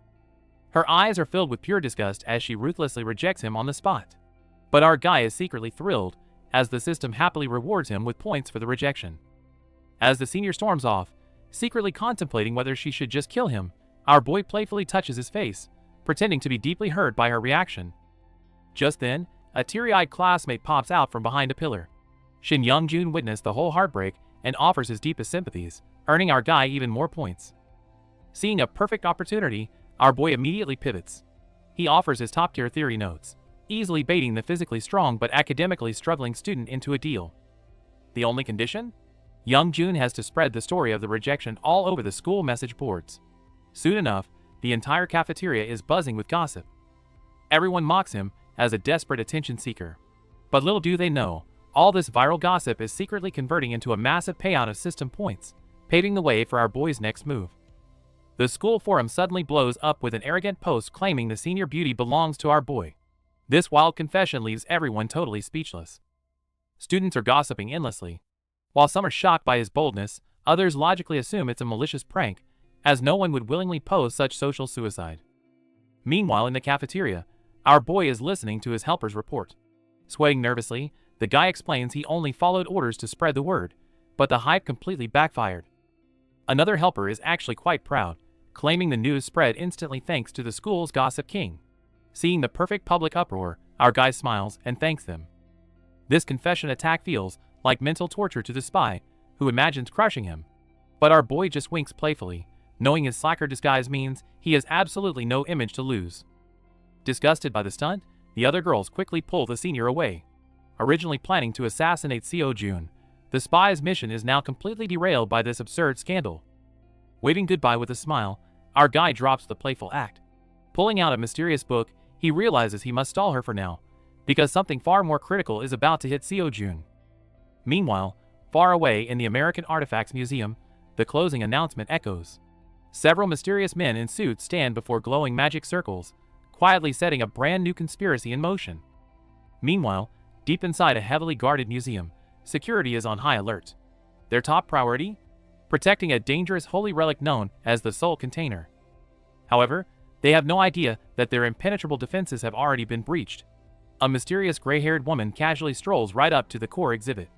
Speaker 1: Her eyes are filled with pure disgust as she ruthlessly rejects him on the spot. But our guy is secretly thrilled, as the system happily rewards him with points for the rejection. As the senior storms off, secretly contemplating whether she should just kill him, our boy playfully touches his face, pretending to be deeply hurt by her reaction. Just then, a teary-eyed classmate pops out from behind a pillar. Shin Young-jun witnessed the whole heartbreak and offers his deepest sympathies, earning our guy even more points. Seeing a perfect opportunity, our boy immediately pivots. He offers his top-tier theory notes, easily baiting the physically strong but academically struggling student into a deal. The only condition? Young-jun has to spread the story of the rejection all over the school message boards. Soon enough, the entire cafeteria is buzzing with gossip. Everyone mocks him as a desperate attention seeker. But little do they know, all this viral gossip is secretly converting into a massive payout of system points, paving the way for our boy's next move. The school forum suddenly blows up with an arrogant post claiming the senior beauty belongs to our boy. This wild confession leaves everyone totally speechless. Students are gossiping endlessly. While some are shocked by his boldness, others logically assume it's a malicious prank, as no one would willingly post such social suicide. Meanwhile, in the cafeteria, our boy is listening to his helper's report. Sweating nervously, the guy explains he only followed orders to spread the word, but the hype completely backfired. Another helper is actually quite proud, claiming the news spread instantly thanks to the school's gossip king. Seeing the perfect public uproar, our guy smiles and thanks them. This confession attack feels like mental torture to the spy, who imagines crushing him. But our boy just winks playfully, knowing his slacker disguise means he has absolutely no image to lose. Disgusted by the stunt, the other girls quickly pull the senior away. Originally planning to assassinate Seo-jun, the spy's mission is now completely derailed by this absurd scandal. Waving goodbye with a smile, our guy drops the playful act. Pulling out a mysterious book, he realizes he must stall her for now, because something far more critical is about to hit Seo-jun. Meanwhile, far away in the American Artifacts Museum, the closing announcement echoes. Several mysterious men in suits stand before glowing magic circles, quietly setting a brand new conspiracy in motion. Meanwhile, deep inside a heavily guarded museum, security is on high alert. Their top priority? Protecting a dangerous holy relic known as the Soul Container. However, they have no idea that their impenetrable defenses have already been breached. A mysterious gray-haired woman casually strolls right up to the core exhibit.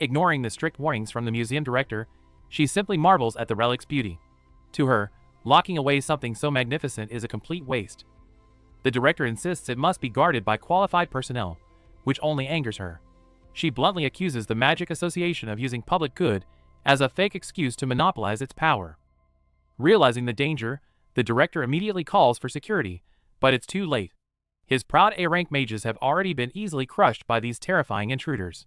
Speaker 1: Ignoring the strict warnings from the museum director, she simply marvels at the relic's beauty. To her, locking away something so magnificent is a complete waste. The director insists it must be guarded by qualified personnel, which only angers her. She bluntly accuses the Magic Association of using public good as a fake excuse to monopolize its power. Realizing the danger, the director immediately calls for security, but it's too late. His proud A-rank mages have already been easily crushed by these terrifying intruders.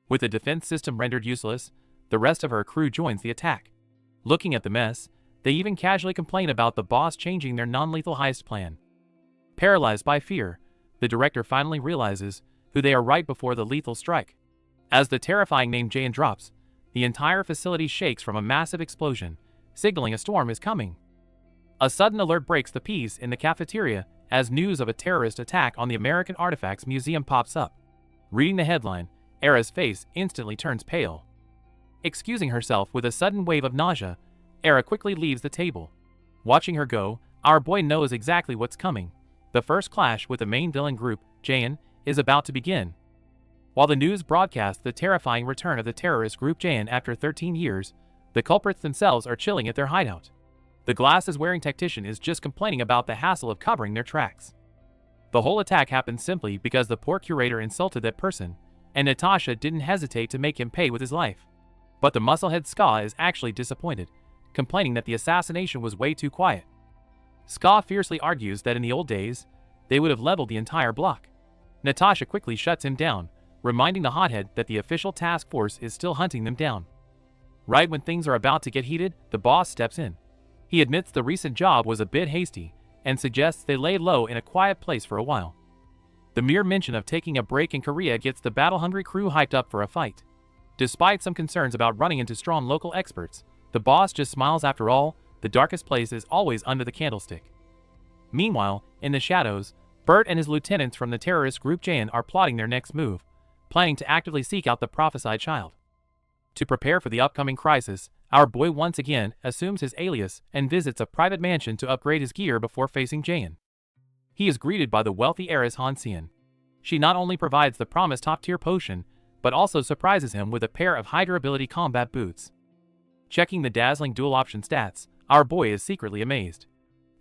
Speaker 1: With the defense system rendered useless, the rest of her crew joins the attack. Looking at the mess, they even casually complain about the boss changing their non-lethal heist plan. Paralyzed by fear, the director finally realizes who they are right before the lethal strike. As the terrifying name Jayan drops, the entire facility shakes from a massive explosion, signaling a storm is coming. A sudden alert breaks the peace in the cafeteria as news of a terrorist attack on the American Artifacts Museum pops up. Reading the headline, Era's face instantly turns pale. Excusing herself with a sudden wave of nausea, Era quickly leaves the table. Watching her go, our boy knows exactly what's coming. The first clash with the main villain group, Jayan, is about to begin. While the news broadcasts the terrifying return of the terrorist group Jayan after 13 years, the culprits themselves are chilling at their hideout. The glasses-wearing tactician is just complaining about the hassle of covering their tracks. The whole attack happened simply because the poor curator insulted that person, and Natasha didn't hesitate to make him pay with his life. But the musclehead Ska is actually disappointed, complaining that the assassination was way too quiet. Ska fiercely argues that in the old days, they would have leveled the entire block. Natasha quickly shuts him down, reminding the hothead that the official task force is still hunting them down. Right when things are about to get heated, the boss steps in. He admits the recent job was a bit hasty, and suggests they lay low in a quiet place for a while. The mere mention of taking a break in Korea gets the battle-hungry crew hyped up for a fight. Despite some concerns about running into strong local experts, the boss just smiles. After all, the darkest place is always under the candlestick. Meanwhile, in the shadows, Bert and his lieutenants from the terrorist group Jayan are plotting their next move, planning to actively seek out the prophesied child. To prepare for the upcoming crisis, our boy once again assumes his alias and visits a private mansion to upgrade his gear before facing Jayan. He is greeted by the wealthy heiress Han Seon. She not only provides the promised top-tier potion, but also surprises him with a pair of high-durability combat boots. Checking the dazzling dual-option stats, our boy is secretly amazed.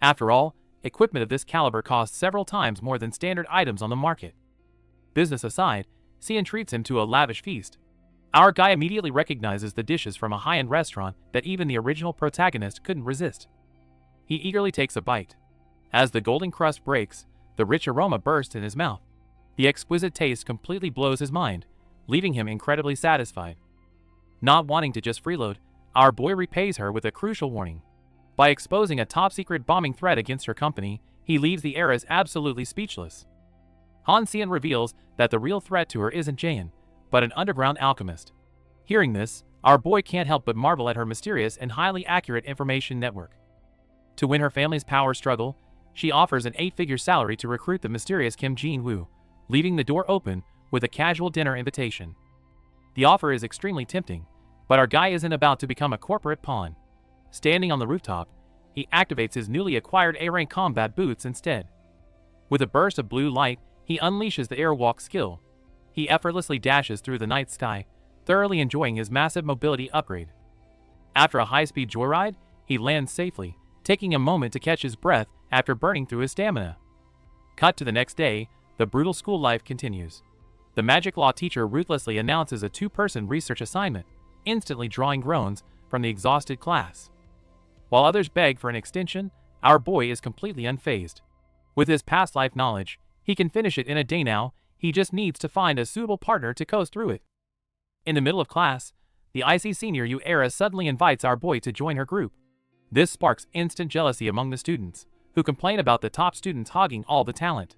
Speaker 1: After all, equipment of this caliber costs several times more than standard items on the market. Business aside, Seon treats him to a lavish feast. Our guy immediately recognizes the dishes from a high-end restaurant that even the original protagonist couldn't resist. He eagerly takes a bite. As the golden crust breaks, the rich aroma bursts in his mouth. The exquisite taste completely blows his mind, leaving him incredibly satisfied. Not wanting to just freeload, our boy repays her with a crucial warning. By exposing a top-secret bombing threat against her company, he leaves the heiress absolutely speechless. Han Seon reveals that the real threat to her isn't Jayan, but an underground alchemist. Hearing this, our boy can't help but marvel at her mysterious and highly accurate information network. To win her family's power struggle, she offers an 8-figure salary to recruit the mysterious Kim Jin-woo, leaving the door open with a casual dinner invitation. The offer is extremely tempting, but our guy isn't about to become a corporate pawn. Standing on the rooftop, he activates his newly acquired A-rank combat boots instead. With a burst of blue light, he unleashes the airwalk skill. He effortlessly dashes through the night sky, thoroughly enjoying his massive mobility upgrade. After a high-speed joyride, he lands safely, taking a moment to catch his breath after burning through his stamina. Cut to the next day, the brutal school life continues. The magic law teacher ruthlessly announces a 2-person research assignment, instantly drawing groans from the exhausted class. While others beg for an extension, our boy is completely unfazed. With his past life knowledge, he can finish it in a day now. He just needs to find a suitable partner to coast through it. In the middle of class, the icy senior Yu Era suddenly invites our boy to join her group. This sparks instant jealousy among the students, who complain about the top students hogging all the talent.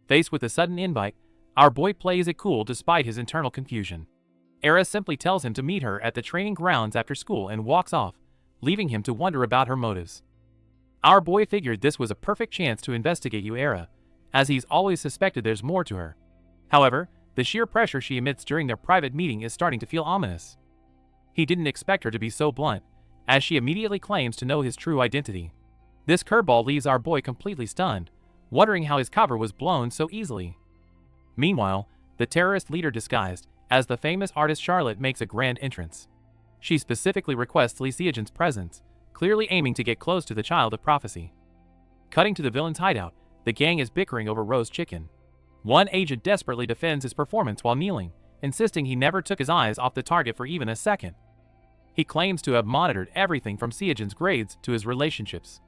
Speaker 1: Faced with a sudden invite, our boy plays it cool despite his internal confusion. Era simply tells him to meet her at the training grounds after school and walks off, leaving him to wonder about her motives. Our boy figured this was a perfect chance to investigate Yu Era, as he's always suspected there's more to her. However, the sheer pressure she emits during their private meeting is starting to feel ominous. He didn't expect her to be so blunt, as she immediately claims to know his true identity. This curveball leaves our boy completely stunned, wondering how his cover was blown so easily. Meanwhile, the terrorist leader disguised as the famous artist Charlotte makes a grand entrance. She specifically requests Lee Seojan's presence, clearly aiming to get close to the child of prophecy. Cutting to the villain's hideout, the gang is bickering over roast chicken. One agent desperately defends his performance while kneeling, insisting he never took his eyes off the target for even a second. He claims to have monitored everything from Seojan's grades to his relationships.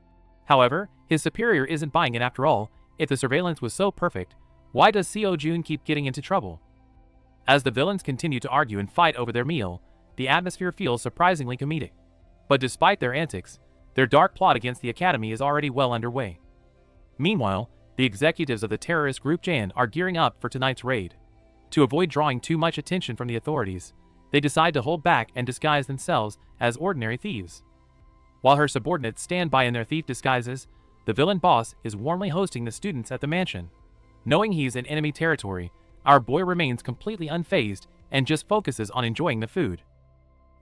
Speaker 1: However, his superior isn't buying it. After all, if the surveillance was so perfect, why does Seojun keep getting into trouble? As the villains continue to argue and fight over their meal, the atmosphere feels surprisingly comedic. But despite their antics, their dark plot against the academy is already well underway. Meanwhile, the executives of the terrorist group Jan are gearing up for tonight's raid. To avoid drawing too much attention from the authorities, they decide to hold back and disguise themselves as ordinary thieves. While her subordinates stand by in their thief disguises, the villain boss is warmly hosting the students at the mansion. Knowing he's in enemy territory, our boy remains completely unfazed and just focuses on enjoying the food.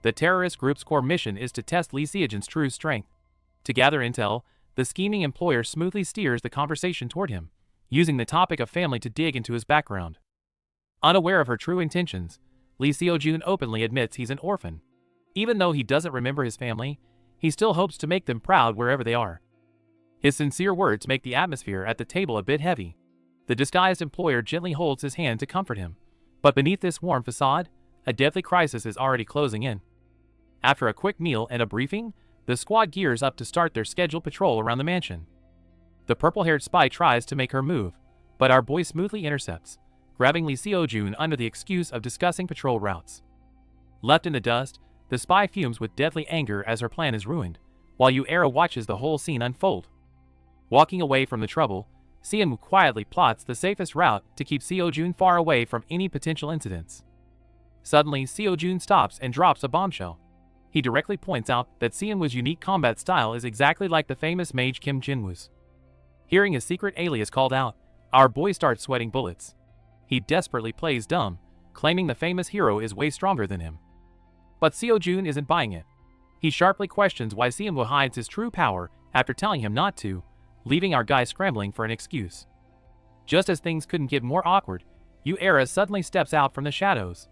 Speaker 1: The terrorist group's core mission is to test Lee Seojun's true strength. To gather intel, the scheming employer smoothly steers the conversation toward him, using the topic of family to dig into his background. Unaware of her true intentions, Lee Seojun openly admits he's an orphan. Even though he doesn't remember his family, he still hopes to make them proud wherever they are. His sincere words make the atmosphere at the table a bit heavy. The disguised employer gently holds his hand to comfort him, but beneath this warm facade, a deadly crisis is already closing in. After a quick meal and a briefing, the squad gears up to start their scheduled patrol around the mansion. The purple-haired spy tries to make her move, but our boy smoothly intercepts, grabbing Lee Seojun under the excuse of discussing patrol routes. Left in the dust, the spy fumes with deadly anger as her plan is ruined, while Yahello watches the whole scene unfold. Walking away from the trouble, Seonwoo quietly plots the safest route to keep Seojun far away from any potential incidents. Suddenly, Seojun stops and drops a bombshell. He directly points out that Seonwoo's unique combat style is exactly like the famous mage Kim Jinwoo's. Hearing his secret alias called out, our boy starts sweating bullets. He desperately plays dumb, claiming the famous hero is way stronger than him. But Seojun isn't buying it. He sharply questions why Seonwoo hides his true power after telling him not to, leaving our guy scrambling for an excuse. Just as things couldn't get more awkward, Yahello suddenly steps out from the shadows.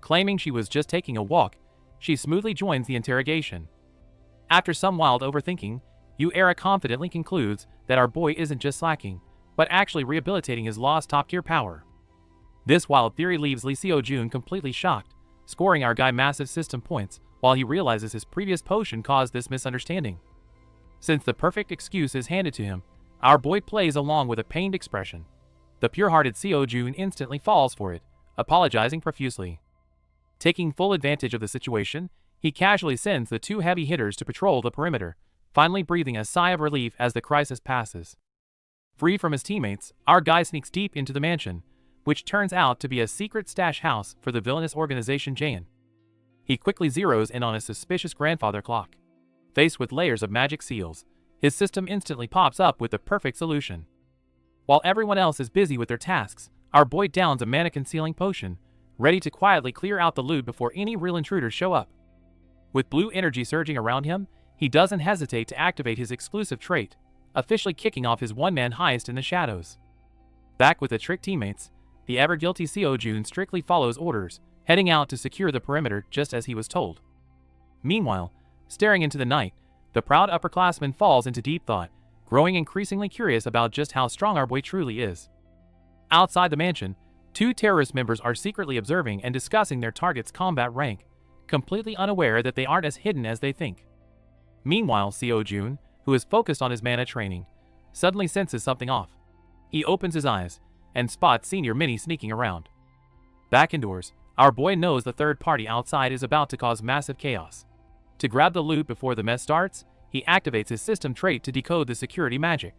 Speaker 1: Claiming she was just taking a walk, she smoothly joins the interrogation. After some wild overthinking, Yahello confidently concludes that our boy isn't just slacking, but actually rehabilitating his lost top-tier power. This wild theory leaves Lee Seojun completely shocked, scoring our guy massive system points while he realizes his previous potion caused this misunderstanding. Since the perfect excuse is handed to him, our boy plays along with a pained expression. The pure-hearted Seojun instantly falls for it, apologizing profusely. Taking full advantage of the situation, he casually sends the two heavy hitters to patrol the perimeter, finally breathing a sigh of relief as the crisis passes. Free from his teammates, our guy sneaks deep into the mansion, which turns out to be a secret stash house for the villainous organization Jan. He quickly zeroes in on a suspicious grandfather clock. Faced with layers of magic seals, his system instantly pops up with the perfect solution. While everyone else is busy with their tasks, our boy downs a mannequin sealing potion, ready to quietly clear out the loot before any real intruders show up. With blue energy surging around him, he doesn't hesitate to activate his exclusive trait, officially kicking off his one-man heist in the shadows. Back with the trick teammates, the ever-guilty Seojun strictly follows orders, heading out to secure the perimeter just as he was told. Meanwhile, staring into the night, the proud upperclassman falls into deep thought, growing increasingly curious about just how strong our boy truly is. Outside the mansion, two terrorist members are secretly observing and discussing their target's combat rank, completely unaware that they aren't as hidden as they think. Meanwhile, Seojun, who is focused on his mana training, suddenly senses something off. He opens his eyes and spots Senior Minnie sneaking around. Back indoors, our boy knows the third party outside is about to cause massive chaos. To grab the loot before the mess starts, he activates his system trait to decode the security magic.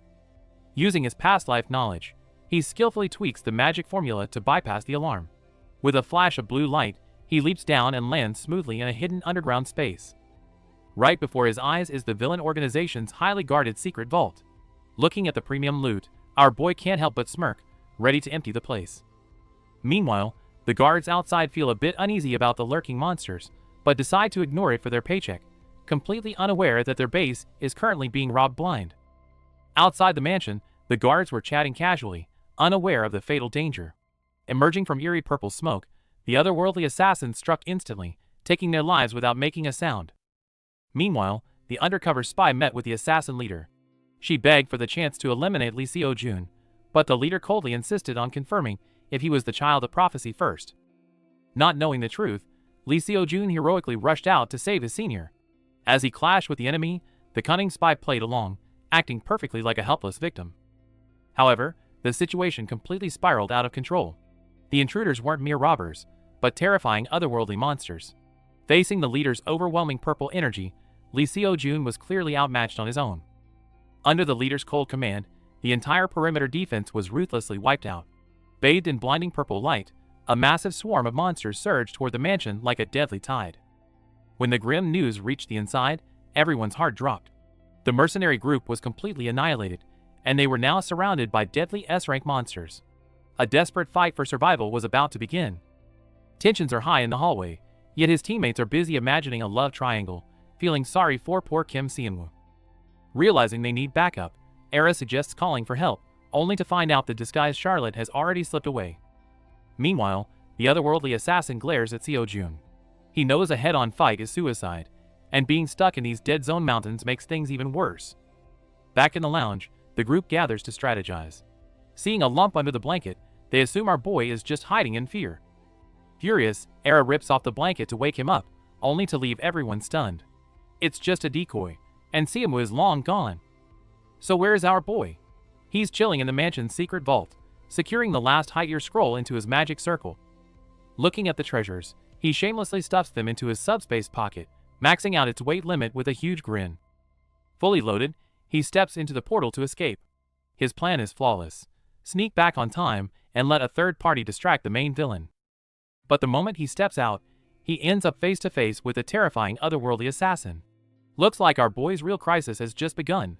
Speaker 1: Using his past life knowledge, he skillfully tweaks the magic formula to bypass the alarm. With a flash of blue light, he leaps down and lands smoothly in a hidden underground space. Right before his eyes is the villain organization's highly guarded secret vault. Looking at the premium loot, our boy can't help but smirk, ready to empty the place. Meanwhile, the guards outside feel a bit uneasy about the lurking monsters, but decide to ignore it for their paycheck, completely unaware that their base is currently being robbed blind. Outside the mansion, the guards were chatting casually, unaware of the fatal danger. Emerging from eerie purple smoke, the otherworldly assassins struck instantly, taking their lives without making a sound. Meanwhile, the undercover spy met with the assassin leader. She begged for the chance to eliminate Lee Seojun, but the leader coldly insisted on confirming if he was the child of prophecy first. Not knowing the truth, Lee Seojun heroically rushed out to save his senior. As he clashed with the enemy, the cunning spy played along, acting perfectly like a helpless victim. However, the situation completely spiraled out of control. The intruders weren't mere robbers, but terrifying otherworldly monsters. Facing the leader's overwhelming purple energy, Lee Seo-jun was clearly outmatched on his own. Under the leader's cold command, the entire perimeter defense was ruthlessly wiped out. Bathed in blinding purple light, a massive swarm of monsters surged toward the mansion like a deadly tide. When the grim news reached the inside, everyone's heart dropped. The mercenary group was completely annihilated, and they were now surrounded by deadly S-rank monsters. A desperate fight for survival was about to begin. Tensions are high in the hallway, yet his teammates are busy imagining a love triangle, feeling sorry for poor Kim Se-woo. Realizing they need backup, Era suggests calling for help, only to find out the disguised Charlotte has already slipped away. Meanwhile, the otherworldly assassin glares at Seo-jun. He knows a head-on fight is suicide, and being stuck in these dead zone mountains makes things even worse. Back in the lounge, the group gathers to strategize. Seeing a lump under the blanket, they assume our boy is just hiding in fear. Furious, Era rips off the blanket to wake him up, only to leave everyone stunned. It's just a decoy, and Se-woo is long gone. So where is our boy? He's chilling in the mansion's secret vault, securing the last High-Year scroll into his magic circle. Looking at the treasures, he shamelessly stuffs them into his subspace pocket, maxing out its weight limit with a huge grin. Fully loaded, he steps into the portal to escape. His plan is flawless. Sneak back on time and let a third party distract the main villain. But the moment he steps out, he ends up face to face with a terrifying otherworldly assassin. Looks like our boy's real crisis has just begun.